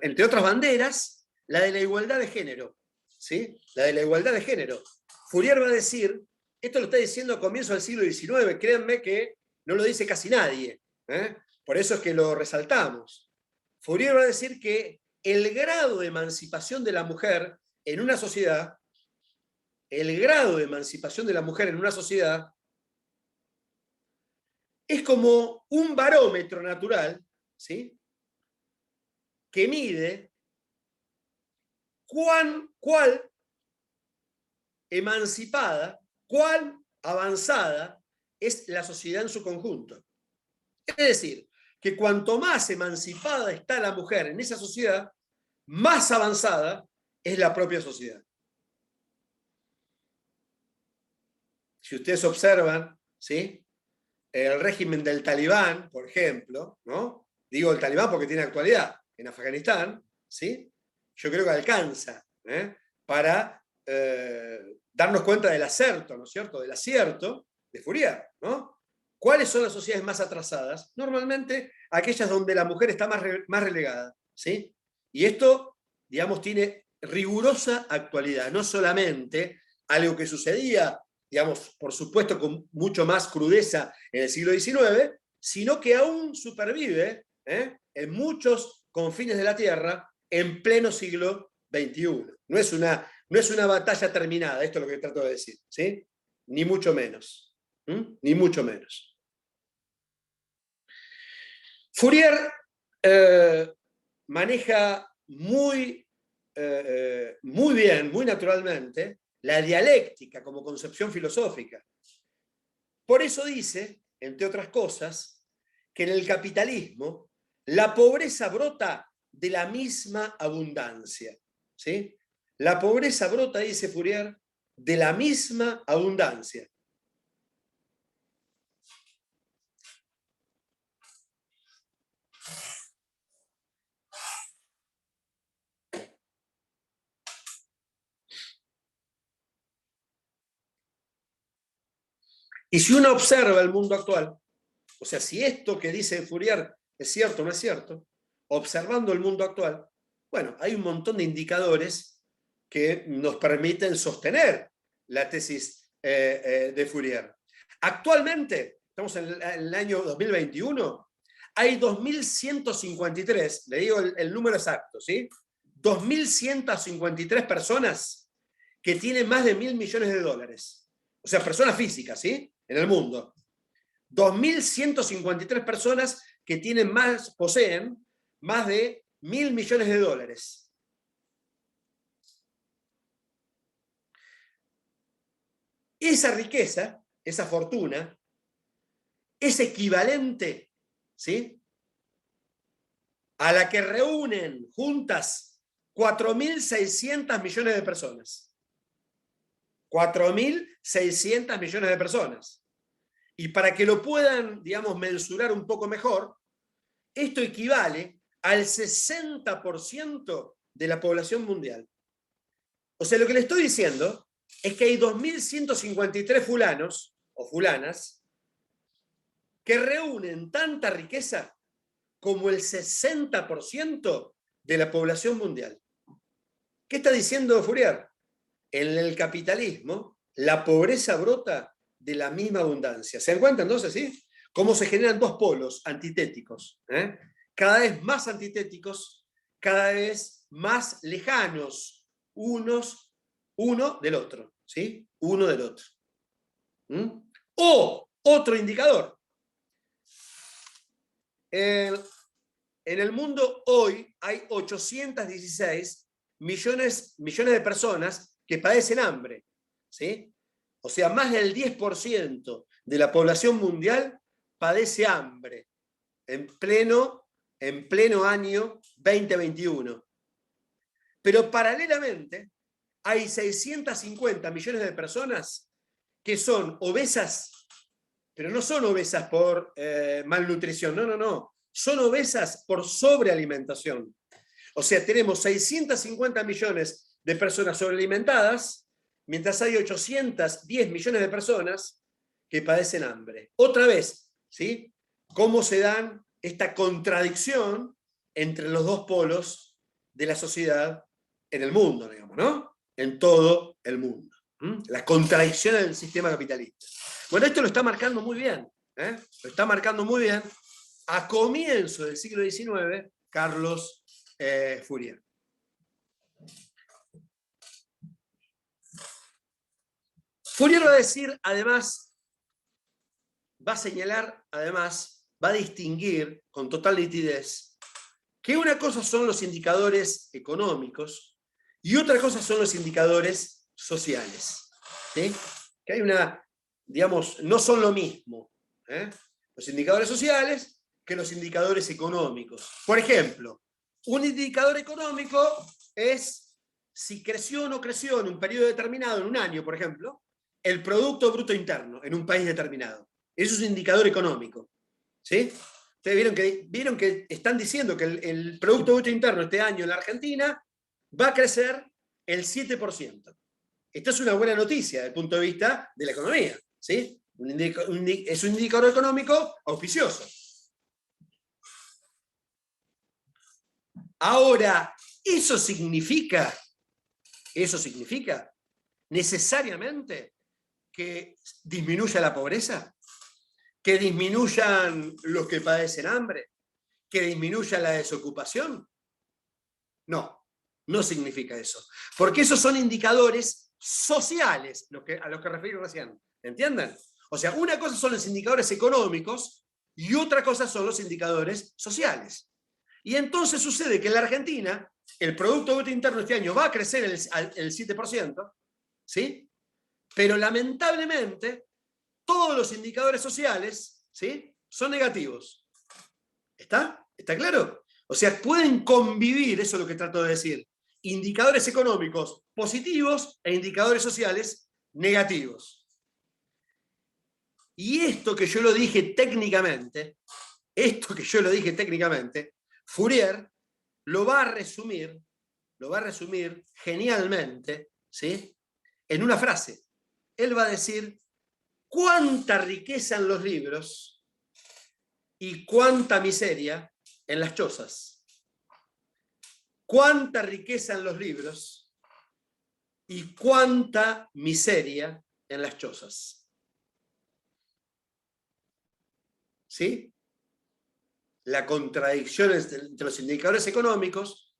entre otras banderas, la de la igualdad de género. ¿Sí? La de la igualdad de género. Fourier va a decir, esto lo está diciendo a comienzos del siglo XIX, créanme que no lo dice casi nadie, por eso es que lo resaltamos. Fourier va a decir que el grado de emancipación de la mujer en una sociedad, es como un barómetro natural, ¿sí?, que mide cuál emancipada, cuán avanzada es la sociedad en su conjunto. Es decir, que cuanto más emancipada está la mujer en esa sociedad, más avanzada es la propia sociedad. Si ustedes observan, ¿sí?, el régimen del Talibán, por ejemplo, ¿no? Digo el Talibán porque tiene actualidad en Afganistán, ¿sí?, yo creo que alcanza para darnos cuenta del acerto, ¿no es cierto?, del acierto de Fourier, ¿no? ¿Cuáles son las sociedades más atrasadas? Normalmente aquellas donde la mujer está más relegada, ¿sí? Y esto, digamos, tiene rigurosa actualidad, no solamente algo que sucedía, digamos, por supuesto con mucho más crudeza en el siglo XIX, sino que aún supervive en muchos confines de la Tierra en pleno siglo XXI. No es una batalla terminada, esto es lo que trato de decir, ¿sí? Ni mucho menos. Ni mucho menos. Fourier maneja muy bien, muy naturalmente, la dialéctica como concepción filosófica. Por eso dice, entre otras cosas, que en el capitalismo la pobreza brota de la misma abundancia, ¿sí? La pobreza brota, dice Fourier, de la misma abundancia. Y si uno observa el mundo actual, o sea, si esto que dice Fourier es cierto o no es cierto, observando el mundo actual, bueno, hay un montón de indicadores que nos permiten sostener la tesis de Fourier. Actualmente, estamos en el año 2021, hay 2.153, le digo el número exacto, ¿sí? 2.153 personas que tienen más de 1.000 millones de dólares. O sea, personas físicas, ¿sí?, en el mundo. 2.153 personas que poseen más de 1.000 millones de dólares. Esa riqueza, esa fortuna, es equivalente, ¿sí?, a la que reúnen juntas 4.600 millones de personas. 4.600 millones de personas. Y para que lo puedan, digamos, mensurar un poco mejor, esto equivale al 60% de la población mundial. O sea, lo que le estoy diciendo es que hay 2.153 fulanos o fulanas que reúnen tanta riqueza como el 60% de la población mundial. ¿Qué está diciendo Fourier? En el capitalismo, la pobreza brota de la misma abundancia. ¿Se dan cuenta entonces, sí? Cómo se generan dos polos antitéticos, cada vez más antitéticos, cada vez más lejanos uno del otro, ¿sí? Uno del otro. O otro indicador. En el mundo hoy hay 816 millones de personas que padecen hambre, ¿sí? O sea, más del 10% de la población mundial padece hambre en pleno año 2021. Pero paralelamente hay 650 millones de personas que son obesas, pero no son obesas por malnutrición, no. Son obesas por sobrealimentación. O sea, tenemos 650 millones de personas sobrealimentadas, mientras hay 810 millones de personas que padecen hambre. Otra vez, ¿sí?, ¿cómo se dan esta contradicción entre los dos polos de la sociedad en el mundo, digamos, ¿no? En todo el mundo. La contradicción del sistema capitalista. Bueno, esto lo está marcando muy bien, lo está marcando muy bien a comienzo del siglo XIX Carlos Fourier. Fourier va a decir, además, va a señalar, además, va a distinguir con total nitidez que una cosa son los indicadores económicos y otra cosa son los indicadores sociales. ¿Sí? Que hay una, digamos, no son lo mismo, ¿eh? Los indicadores sociales que los indicadores económicos. Por ejemplo, un indicador económico es si creció o no creció en un periodo determinado, en un año, por ejemplo, el Producto Bruto Interno en un país determinado. Eso es un indicador económico. ¿Sí? Ustedes vieron que están diciendo que el Producto Bruto Interno este año en la Argentina va a crecer el 7%. Esta es una buena noticia desde el punto de vista de la economía. ¿Sí? Es un indicador económico auspicioso. Ahora, ¿eso significa necesariamente que disminuya la pobreza? ¿Que disminuyan los que padecen hambre? ¿Que disminuya la desocupación? No, no significa eso. Porque esos son indicadores sociales a los que referí recién. ¿Entienden? O sea, una cosa son los indicadores económicos y otra cosa son los indicadores sociales. Y entonces sucede que en la Argentina el Producto Bruto Interno este año va a crecer el 7%, ¿sí? Pero lamentablemente todos los indicadores sociales, ¿sí?, son negativos. ¿Está? ¿Está claro? O sea, pueden convivir, eso es lo que trato de decir, indicadores económicos positivos e indicadores sociales negativos. Y esto que yo lo dije técnicamente, Fourier lo va a resumir genialmente, ¿sí?, en una frase. Él va a decir: cuánta riqueza en los libros y cuánta miseria en las chozas. Cuánta riqueza en los libros y cuánta miseria en las chozas. ¿Sí? La contradicción entre los indicadores económicos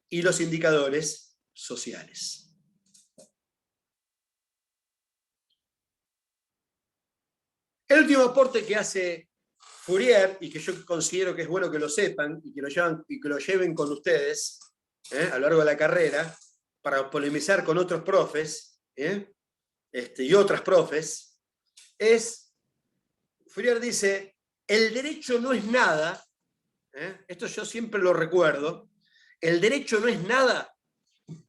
y los indicadores sociales. El último aporte que hace Fourier, y que yo considero que es bueno que lo sepan y que lo lleven con ustedes a lo largo de la carrera, para polemizar con otros profes y otras profes, Fourier dice: el derecho no es nada, esto yo siempre lo recuerdo, el derecho no es nada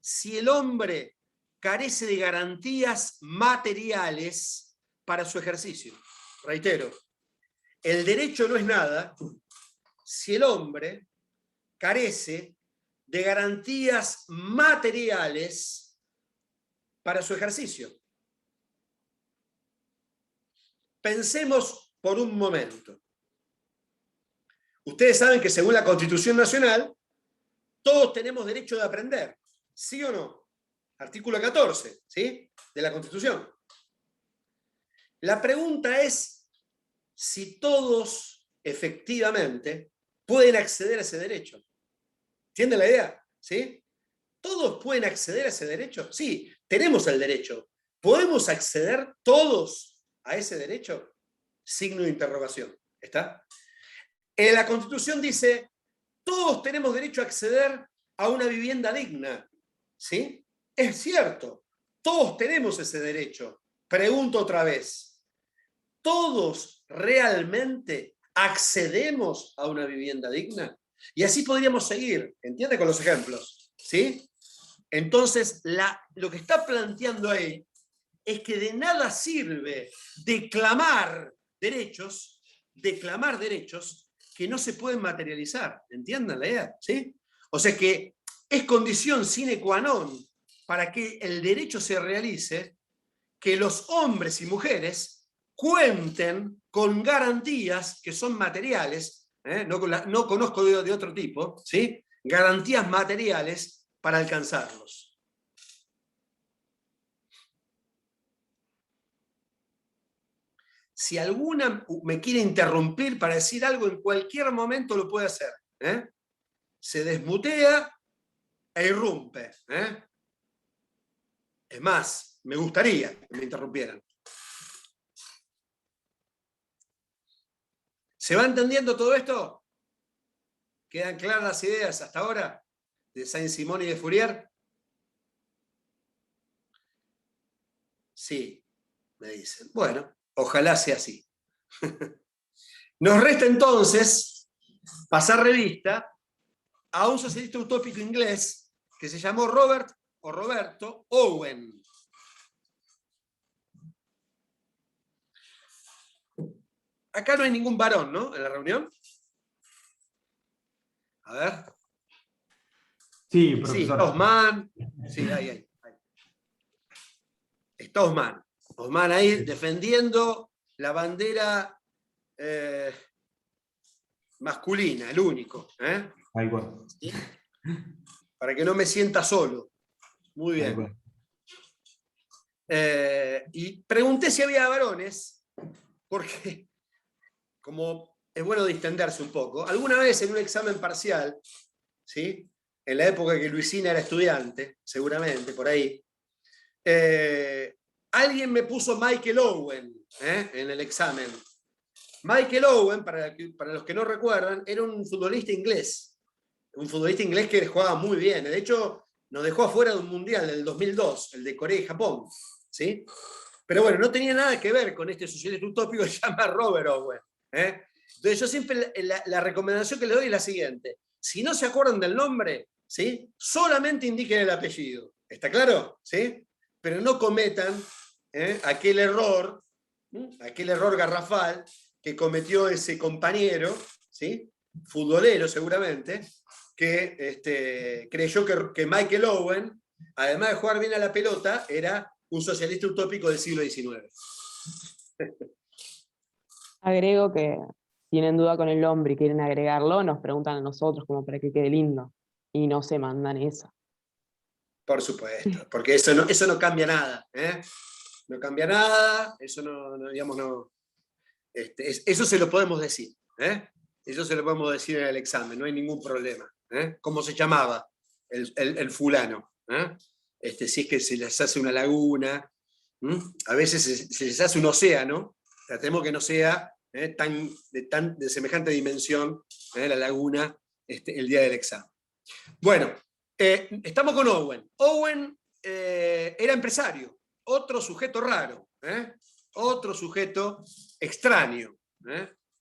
si el hombre carece de garantías materiales para su ejercicio. Reitero, el derecho no es nada si el hombre carece de garantías materiales para su ejercicio. Pensemos por un momento. Ustedes saben que según la Constitución Nacional, todos tenemos derecho de aprender, ¿sí o no? Artículo 14, ¿sí?, de la Constitución. La pregunta es si todos efectivamente pueden acceder a ese derecho. ¿Entienden la idea? ¿Sí? ¿Todos pueden acceder a ese derecho? Sí, tenemos el derecho. ¿Podemos acceder todos a ese derecho? Signo de interrogación. ¿Está? En la Constitución dice: todos tenemos derecho a acceder a una vivienda digna. ¿Sí? Es cierto, todos tenemos ese derecho. Pregunto otra vez: ¿todos realmente accedemos a una vivienda digna? Y así podríamos seguir, ¿entiende? Con los ejemplos, ¿sí? Entonces, lo que está planteando ahí es que de nada sirve declamar derechos que no se pueden materializar. ¿Entiendan la idea? ¿Sí? O sea que es condición sine qua non para que el derecho se realice que los hombres y mujeres cuenten con garantías que son materiales, no conozco de otro tipo, ¿sí?, garantías materiales para alcanzarlos. Si alguna me quiere interrumpir para decir algo, en cualquier momento lo puede hacer. Se desmutea e irrumpe. Es más, me gustaría que me interrumpieran. ¿Se va entendiendo todo esto? ¿Quedan claras las ideas hasta ahora de Saint-Simon y de Fourier? Sí, me dicen. Bueno, ojalá sea así. Nos resta entonces pasar revista a un socialista utópico inglés que se llamó Roberto Owen. Acá no hay ningún varón, ¿no? En la reunión. A ver. Sí, Sí, profesor. está Osman. Sí, ahí. Está Osman. Osman ahí defendiendo la bandera masculina, el único. Ahí va. ¿Sí? Para que no me sienta solo. Muy Ahí bien. va. Y pregunté si había varones, porque como es bueno distenderse un poco, alguna vez en un examen parcial, ¿sí? En la época que Luisina era estudiante, seguramente, por ahí, alguien me puso Michael Owen en el examen. Michael Owen, para los que no recuerdan, era un futbolista inglés que jugaba muy bien. De hecho, nos dejó afuera de un mundial del 2002, el de Corea y Japón. ¿Sí? Pero bueno, no tenía nada que ver con este socialista utópico que se llama Robert Owen. Entonces yo siempre la recomendación que le doy es la siguiente. Si no se acuerdan del nombre, ¿sí? Solamente indiquen el apellido. ¿Está claro? ¿Sí? Pero no cometan aquel error garrafal que cometió ese compañero, ¿sí? Futbolero seguramente, que creyó que Michael Owen, además de jugar bien a la pelota, era un socialista utópico del siglo XIX. Agrego que tienen duda con el nombre y quieren agregarlo, nos preguntan a nosotros como para que quede lindo. Y no se mandan esa. Por supuesto, porque eso no cambia nada. No cambia nada, eso eso se lo podemos decir. Eso se lo podemos decir en el examen, no hay ningún problema. ¿Cómo se llamaba el fulano? Si es que se les hace una laguna, a veces se les hace un océano, tratemos que no sea de semejante dimensión la laguna el día del examen. Bueno, estamos con Owen. Owen era empresario, otro sujeto raro, otro sujeto extraño,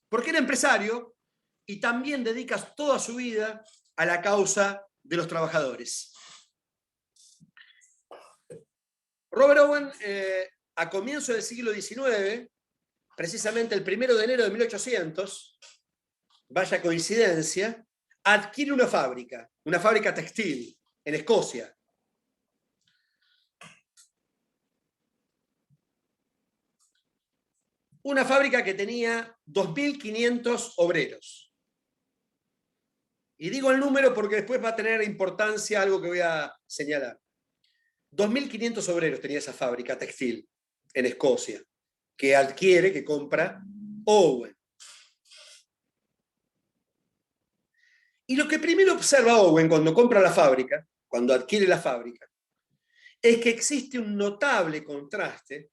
porque era empresario y también dedica toda su vida a la causa de los trabajadores. Robert Owen, a comienzos del siglo XIX, precisamente el 1 de enero de 1800, vaya coincidencia, adquiere una fábrica textil en Escocia. Una fábrica que tenía 2.500 obreros. Y digo el número porque después va a tener importancia algo que voy a señalar. 2.500 obreros tenía esa fábrica textil en Escocia, que compra Owen. Y lo que primero observa Owen cuando compra la fábrica, cuando adquiere la fábrica, es que existe un notable contraste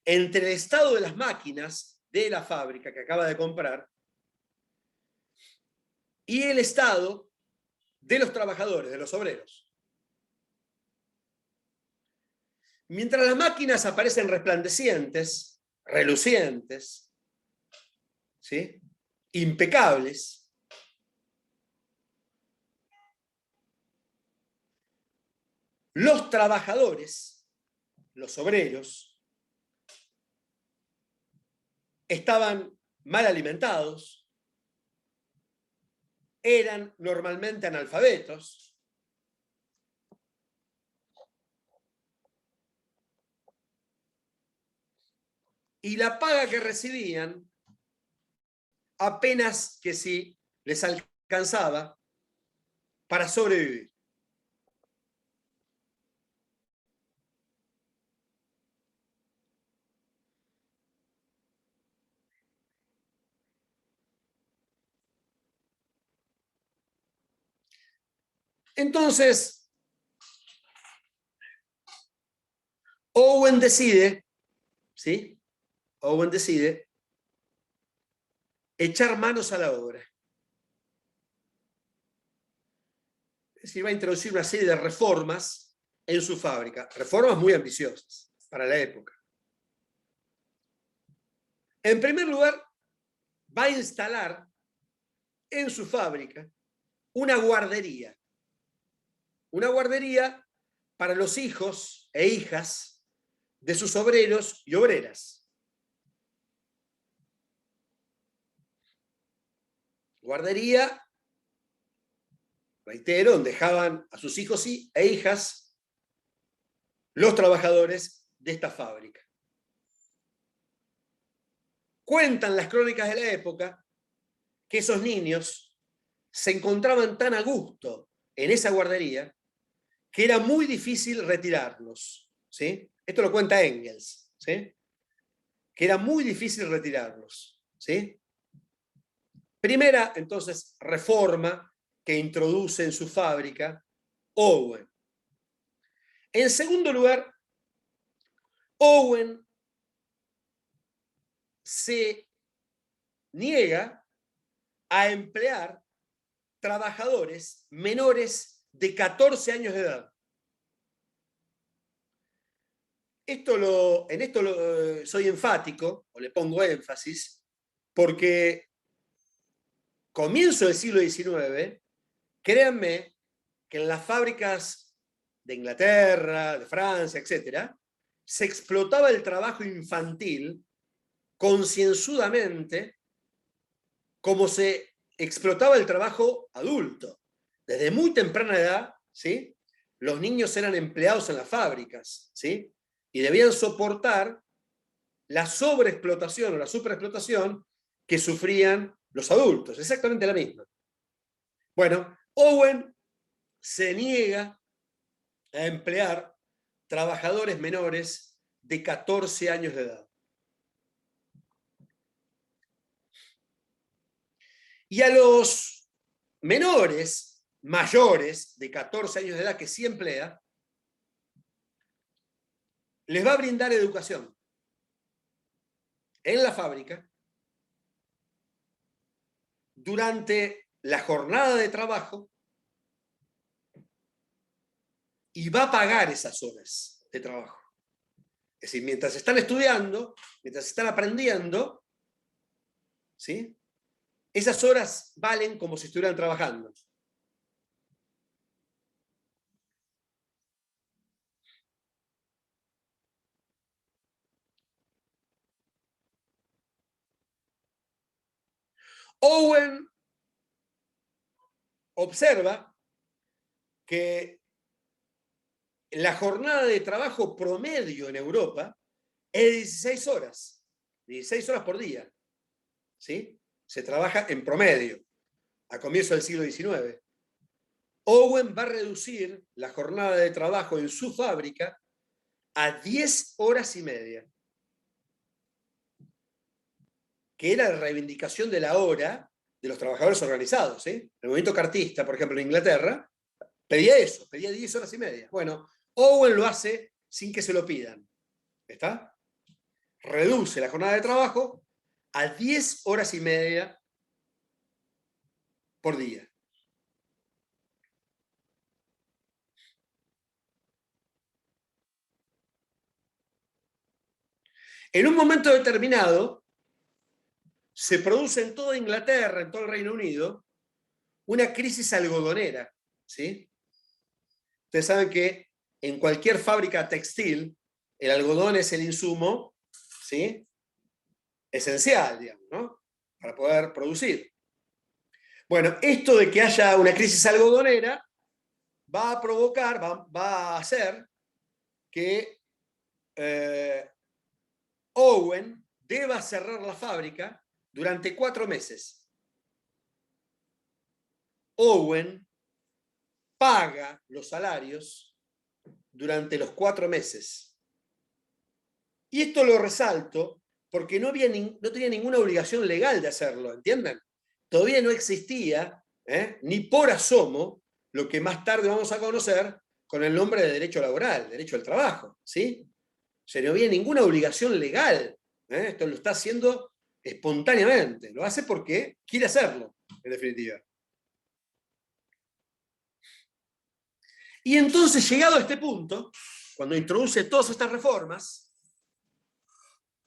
entre el estado de las máquinas de la fábrica que acaba de comprar y el estado de los trabajadores, de los obreros. Mientras las máquinas aparecen resplandecientes, relucientes, ¿sí? Impecables, los trabajadores, los obreros, estaban mal alimentados, eran normalmente analfabetos, y la paga que recibían apenas que si les alcanzaba para sobrevivir. Entonces, Owen decide, ¿sí? Owen decide echar manos a la obra. Es decir, va a introducir una serie de reformas en su fábrica, reformas muy ambiciosas para la época. En primer lugar, va a instalar en su fábrica una guardería para los hijos e hijas de sus obreros y obreras. Guardería, reitero, donde dejaban a sus hijos e hijas los trabajadores de esta fábrica. Cuentan las crónicas de la época que esos niños se encontraban tan a gusto en esa guardería que era muy difícil retirarlos, ¿sí? Esto lo cuenta Engels, ¿sí? Que era muy difícil retirarlos, ¿sí? Primera, entonces, reforma que introduce en su fábrica Owen. En segundo lugar, Owen se niega a emplear trabajadores menores de 14 años de edad. En esto soy enfático, o le pongo énfasis, porque comienzo del siglo XIX, créanme que en las fábricas de Inglaterra, de Francia, etc., se explotaba el trabajo infantil concienzudamente como se explotaba el trabajo adulto. Desde muy temprana edad, ¿sí?, los niños eran empleados en las fábricas, ¿sí?, y debían soportar la sobreexplotación o la superexplotación que sufrían los adultos, exactamente la misma. Bueno, Owen se niega a emplear trabajadores menores de 14 años de edad. Y a los menores, mayores de 14 años de edad que sí emplea, les va a brindar educación en la fábrica durante la jornada de trabajo y va a pagar esas horas de trabajo. Es decir, mientras están estudiando, mientras están aprendiendo, ¿sí?, esas horas valen como si estuvieran trabajando. Owen observa que la jornada de trabajo promedio en Europa es de 16 horas por día, ¿sí? Se trabaja en promedio, a comienzos del siglo XIX. Owen va a reducir la jornada de trabajo en su fábrica a 10 horas y media, que era la reivindicación de la hora de los trabajadores organizados, ¿sí? El movimiento cartista, por ejemplo, en Inglaterra, pedía eso, pedía 10 horas y media. Bueno, Owen lo hace sin que se lo pidan. ¿Está? Reduce la jornada de trabajo a 10 horas y media por día. En un momento determinado, se produce en toda Inglaterra, en todo el Reino Unido, una crisis algodonera, ¿sí? Ustedes saben que en cualquier fábrica textil, el algodón es el insumo, ¿sí?, esencial, digamos, ¿no?, para poder producir. Bueno, esto de que haya una crisis algodonera va a provocar, va a hacer que Owen deba cerrar la fábrica durante 4 meses. Owen paga los salarios durante los 4 meses. Y esto lo resalto porque no tenía ninguna obligación legal de hacerlo, ¿entienden? Todavía no existía, ni por asomo, lo que más tarde vamos a conocer con el nombre de derecho laboral, derecho al trabajo, ¿sí? O sea, no había ninguna obligación legal. Esto lo está haciendo espontáneamente, lo hace porque quiere hacerlo, en definitiva. Y entonces, llegado a este punto, cuando introduce todas estas reformas,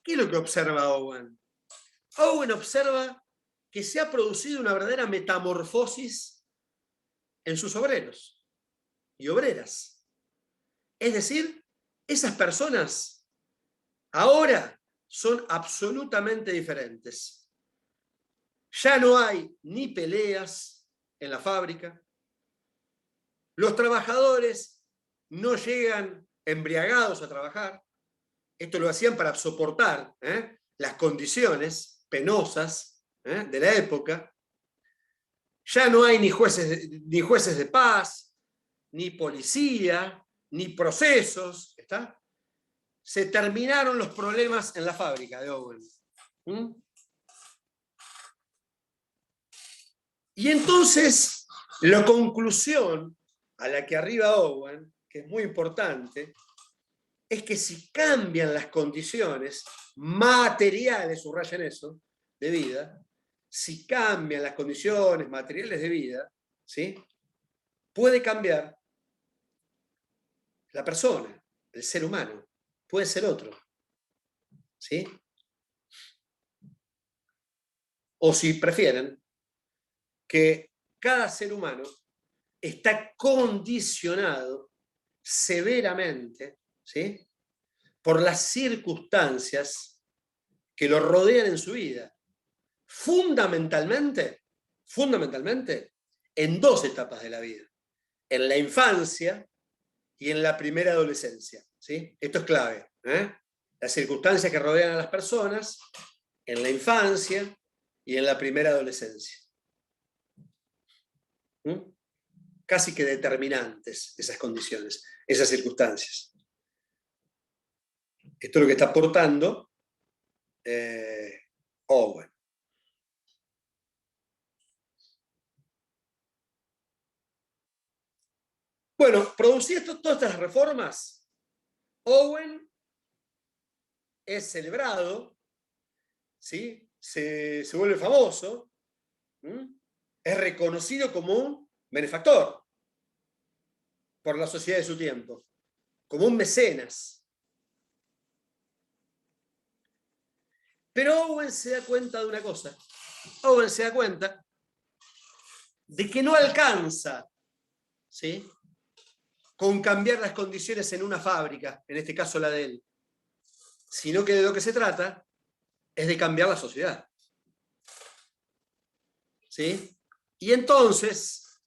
¿qué es lo que observa Owen? Owen observa que se ha producido una verdadera metamorfosis en sus obreros y obreras. Es decir, esas personas ahora son absolutamente diferentes. Ya no hay ni peleas en la fábrica. Los trabajadores no llegan embriagados a trabajar. Esto lo hacían para soportar las condiciones penosas de la época. Ya no hay ni jueces de paz, ni policía, ni procesos. ¿Está? Se terminaron los problemas en la fábrica de Owen. Y entonces, la conclusión a la que arriba Owen, que es muy importante, es que si cambian las condiciones materiales, subrayen eso, de vida, si cambian las condiciones materiales de vida, ¿sí? Puede cambiar la persona, el ser humano, puede ser otro, ¿sí? O si prefieren, que cada ser humano está condicionado severamente, ¿sí? Por las circunstancias que lo rodean en su vida. Fundamentalmente, en dos etapas de la vida. En la infancia y en la primera adolescencia, ¿sí? Esto es clave. Las circunstancias que rodean a las personas en la infancia y en la primera adolescencia. Casi que determinantes esas condiciones, esas circunstancias. Esto es lo que está aportando Owen. Bueno, producidas todas estas reformas, Owen es celebrado, ¿sí? Se vuelve famoso, es reconocido como un benefactor por la sociedad de su tiempo, como un mecenas. Pero Owen se da cuenta de una cosa. Owen se da cuenta de que no alcanza, ¿sí?, con cambiar las condiciones en una fábrica, en este caso la de él, sino que de lo que se trata es de cambiar la sociedad. ¿Sí? Y entonces,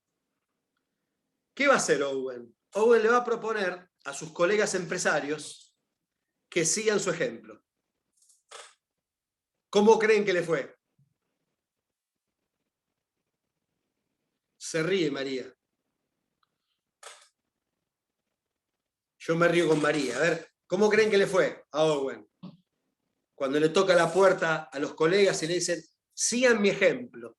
¿qué va a hacer Owen? Owen le va a proponer a sus colegas empresarios que sigan su ejemplo. ¿Cómo creen que le fue? Se ríe María. Yo me río con María. A ver, ¿cómo creen que le fue a Owen? Cuando le toca la puerta a los colegas y le dicen, sigan mi ejemplo.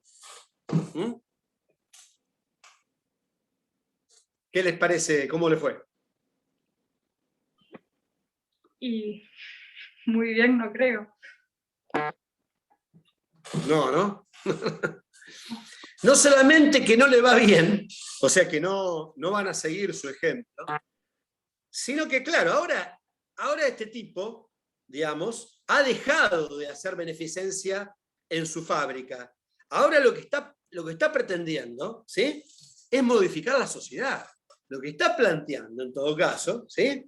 ¿Qué les parece? ¿Cómo le fue? Y muy bien, no creo. No, ¿no? No solamente que no le va bien, o sea que no van a seguir su ejemplo, sino que, claro, ahora este tipo, digamos, ha dejado de hacer beneficencia en su fábrica. Ahora lo que está pretendiendo, ¿sí?, es modificar la sociedad. Lo que está planteando, en todo caso, ¿sí?,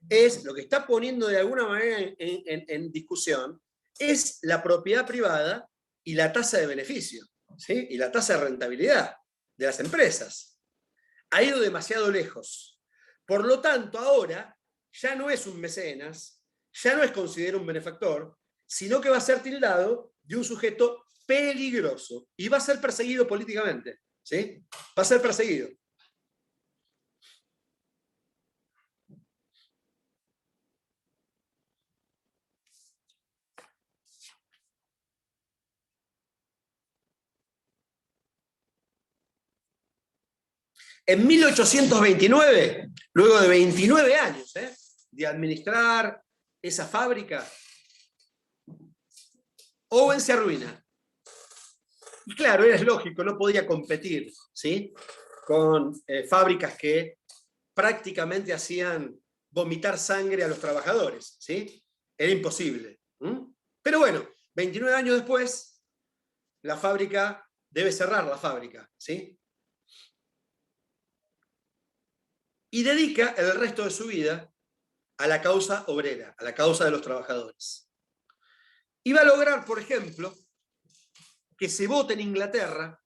es lo que está poniendo de alguna manera en discusión, es la propiedad privada y la tasa de beneficio, ¿sí?, y la tasa de rentabilidad de las empresas. Ha ido demasiado lejos. Por lo tanto, ahora ya no es un mecenas, ya no es considerado un benefactor, sino que va a ser tildado de un sujeto peligroso y va a ser perseguido políticamente, ¿sí? Va a ser perseguido. En 1829, luego de 29 años de administrar esa fábrica, Owen se arruina. Y claro, era lógico, no podía competir, ¿sí? Con fábricas que prácticamente hacían vomitar sangre a los trabajadores, ¿sí? Era imposible. Pero bueno, 29 años después, la fábrica debe cerrar la fábrica, ¿sí? Y dedica el resto de su vida a la causa obrera, a la causa de los trabajadores. Y va a lograr, por ejemplo, que se vote en Inglaterra,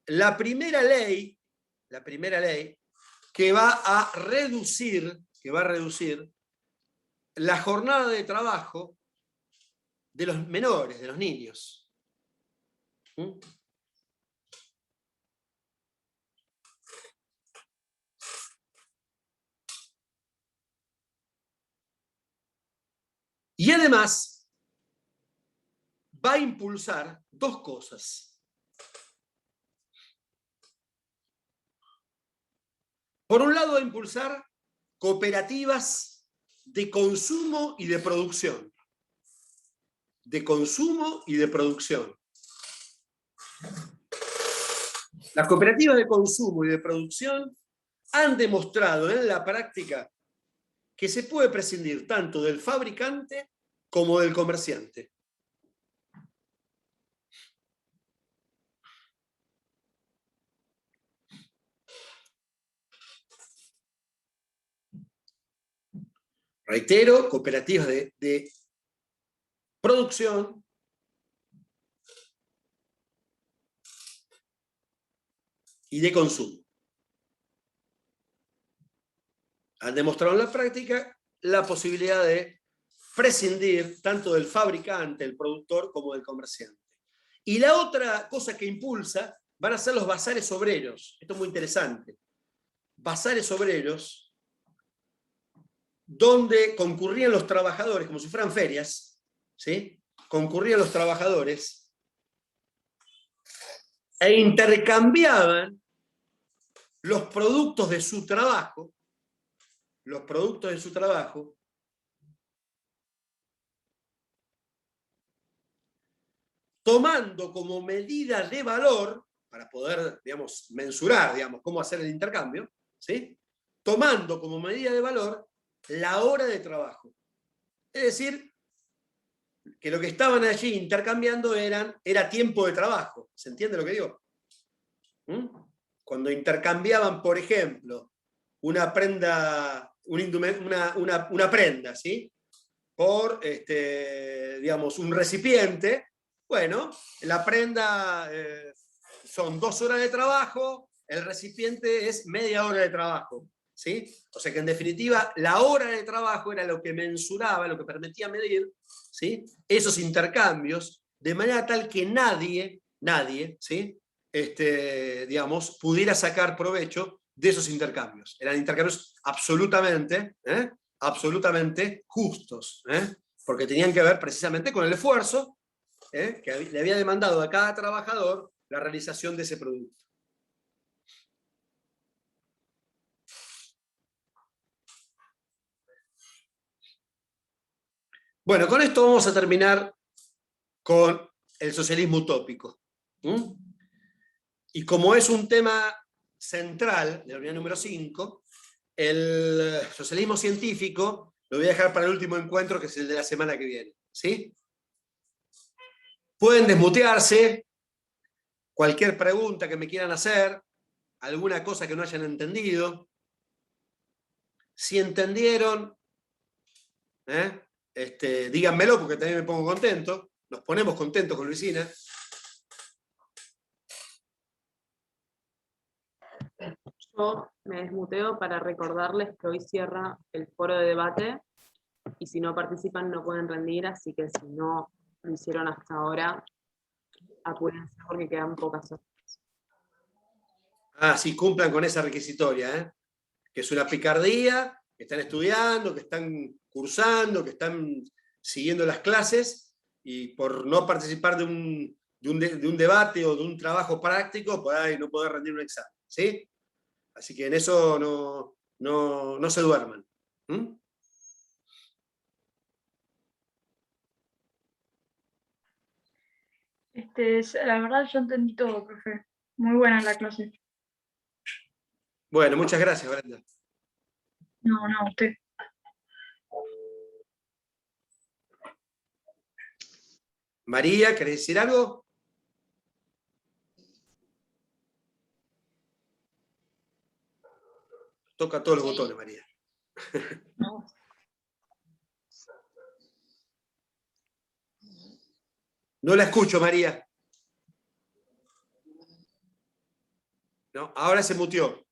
la primera ley que va a reducir la jornada de trabajo de los menores, de los niños. Y además va a impulsar dos cosas. Por un lado, va a impulsar cooperativas de consumo y de producción. De consumo y de producción. Las cooperativas de consumo y de producción han demostrado en la práctica que se puede prescindir tanto del fabricante como del comerciante. Reitero, cooperativas de producción y de consumo. Han demostrado en la práctica la posibilidad de prescindir tanto del fabricante, el productor, como del comerciante. Y la otra cosa que impulsa van a ser los bazares obreros. Esto es muy interesante. Bazares obreros donde concurrían los trabajadores, como si fueran ferias, ¿sí? Concurrían los trabajadores e intercambiaban los productos de su trabajo, tomando como medida de valor, para poder, digamos, mensurar, digamos, cómo hacer el intercambio, ¿sí? Tomando como medida de valor la hora de trabajo. Es decir, que lo que estaban allí intercambiando era tiempo de trabajo. ¿Se entiende lo que digo? Cuando intercambiaban, por ejemplo, una prenda, una prenda, ¿sí? Por, digamos, un recipiente, bueno, la prenda son 2 horas de trabajo, el recipiente es media hora de trabajo, ¿sí? O sea que en definitiva la hora de trabajo era lo que mensuraba, lo que permitía medir, ¿sí? Esos intercambios, de manera tal que nadie, ¿sí? Digamos, pudiera sacar provecho de esos intercambios. Eran intercambios absolutamente justos, porque tenían que ver precisamente con el esfuerzo que le había demandado a cada trabajador la realización de ese producto. Bueno, con esto vamos a terminar con el socialismo utópico. Y como es un tema central de la unidad número 5, el socialismo científico lo voy a dejar para el último encuentro, que es el de la semana que viene. ¿Sí? Pueden desmutearse, cualquier pregunta que me quieran hacer, alguna cosa que no hayan entendido. Si entendieron, díganmelo, porque también me pongo contento. Nos ponemos contentos con Luisina. Yo me desmuteo para recordarles que hoy cierra el foro de debate y si no participan no pueden rendir, así que si no lo hicieron hasta ahora, apúrense porque quedan pocas horas. Sí, cumplan con esa requisitoria, que es una picardía, que están estudiando, que están cursando, que están siguiendo las clases, y por no participar de un debate o de un trabajo práctico, por ahí no poder rendir un examen. ¿Sí? Así que en eso no se duerman. La verdad yo entendí todo, profe. Muy buena la clase. Bueno, muchas gracias, Brenda. No, usted. María, ¿querés decir algo? Toca todos los botones, María. No. No la escucho, María. No, ahora se muteó.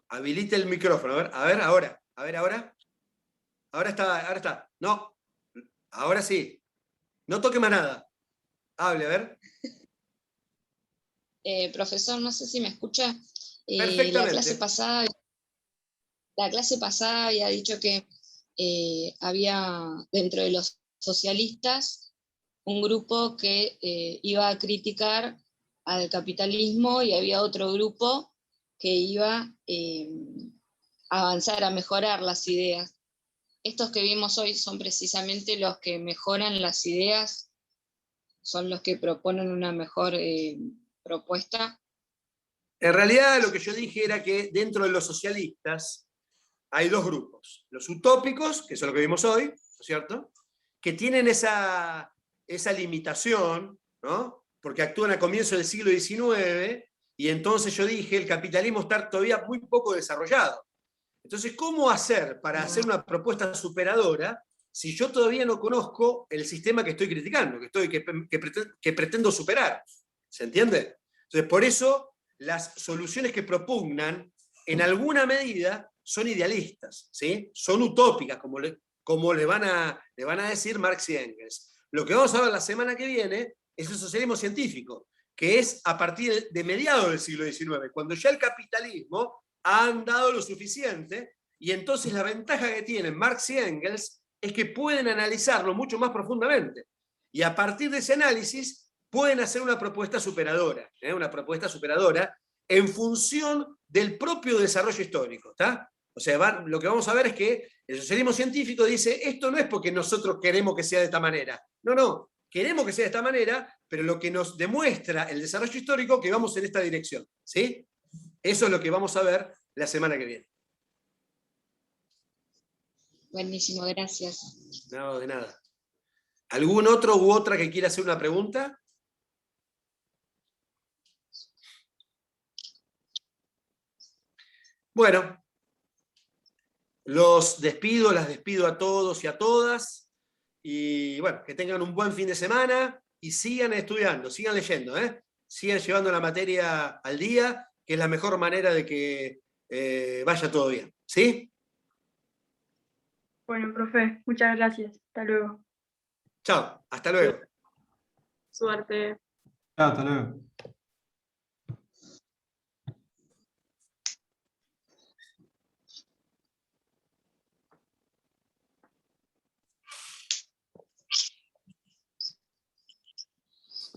Habilite el micrófono. A ver, ahora. A ver, ahora. Ahora está. No, ahora sí. No toque más nada. Hable, a ver. Profesor, no sé si me escucha. Perfectamente. La clase pasada había dicho que había dentro de los socialistas un grupo que iba a criticar al capitalismo y había otro grupo que iba a avanzar, a mejorar las ideas. Estos que vimos hoy son precisamente los que mejoran las ideas, son los que proponen una mejor propuesta. En realidad lo que yo dije era que dentro de los socialistas hay dos grupos. Los utópicos, que son lo que vimos hoy, ¿no es cierto? Que tienen esa limitación, ¿no? Porque actúan a comienzos del siglo XIX, y entonces yo dije, el capitalismo está todavía muy poco desarrollado. Entonces, ¿cómo hacer para hacer una propuesta superadora si yo todavía no conozco el sistema que estoy criticando, que pretendo superar? ¿Se entiende? Entonces, por eso las soluciones que propugnan, en alguna medida, son idealistas, ¿sí? Son utópicas, como le van a decir Marx y Engels. Lo que vamos a ver la semana que viene es el socialismo científico, que es a partir de mediados del siglo XIX, cuando ya el capitalismo ha andado lo suficiente, y entonces la ventaja que tienen Marx y Engels es que pueden analizarlo mucho más profundamente. Y a partir de ese análisis pueden hacer una propuesta superadora, en función del propio desarrollo histórico, ¿está? O sea, lo que vamos a ver es que el socialismo científico dice, esto no es porque nosotros queremos que sea de esta manera. No, queremos que sea de esta manera, pero lo que nos demuestra el desarrollo histórico que vamos en esta dirección, ¿sí? Eso es lo que vamos a ver la semana que viene. Buenísimo, gracias. No, de nada. ¿Algún otro u otra que quiera hacer una pregunta? Bueno, las despido a todos y a todas, y bueno, que tengan un buen fin de semana y sigan estudiando, sigan leyendo, sigan llevando la materia al día, que es la mejor manera de que vaya todo bien, ¿sí? Bueno, profe, muchas gracias. Hasta luego. Chao, hasta luego. Suerte. Chao, hasta luego.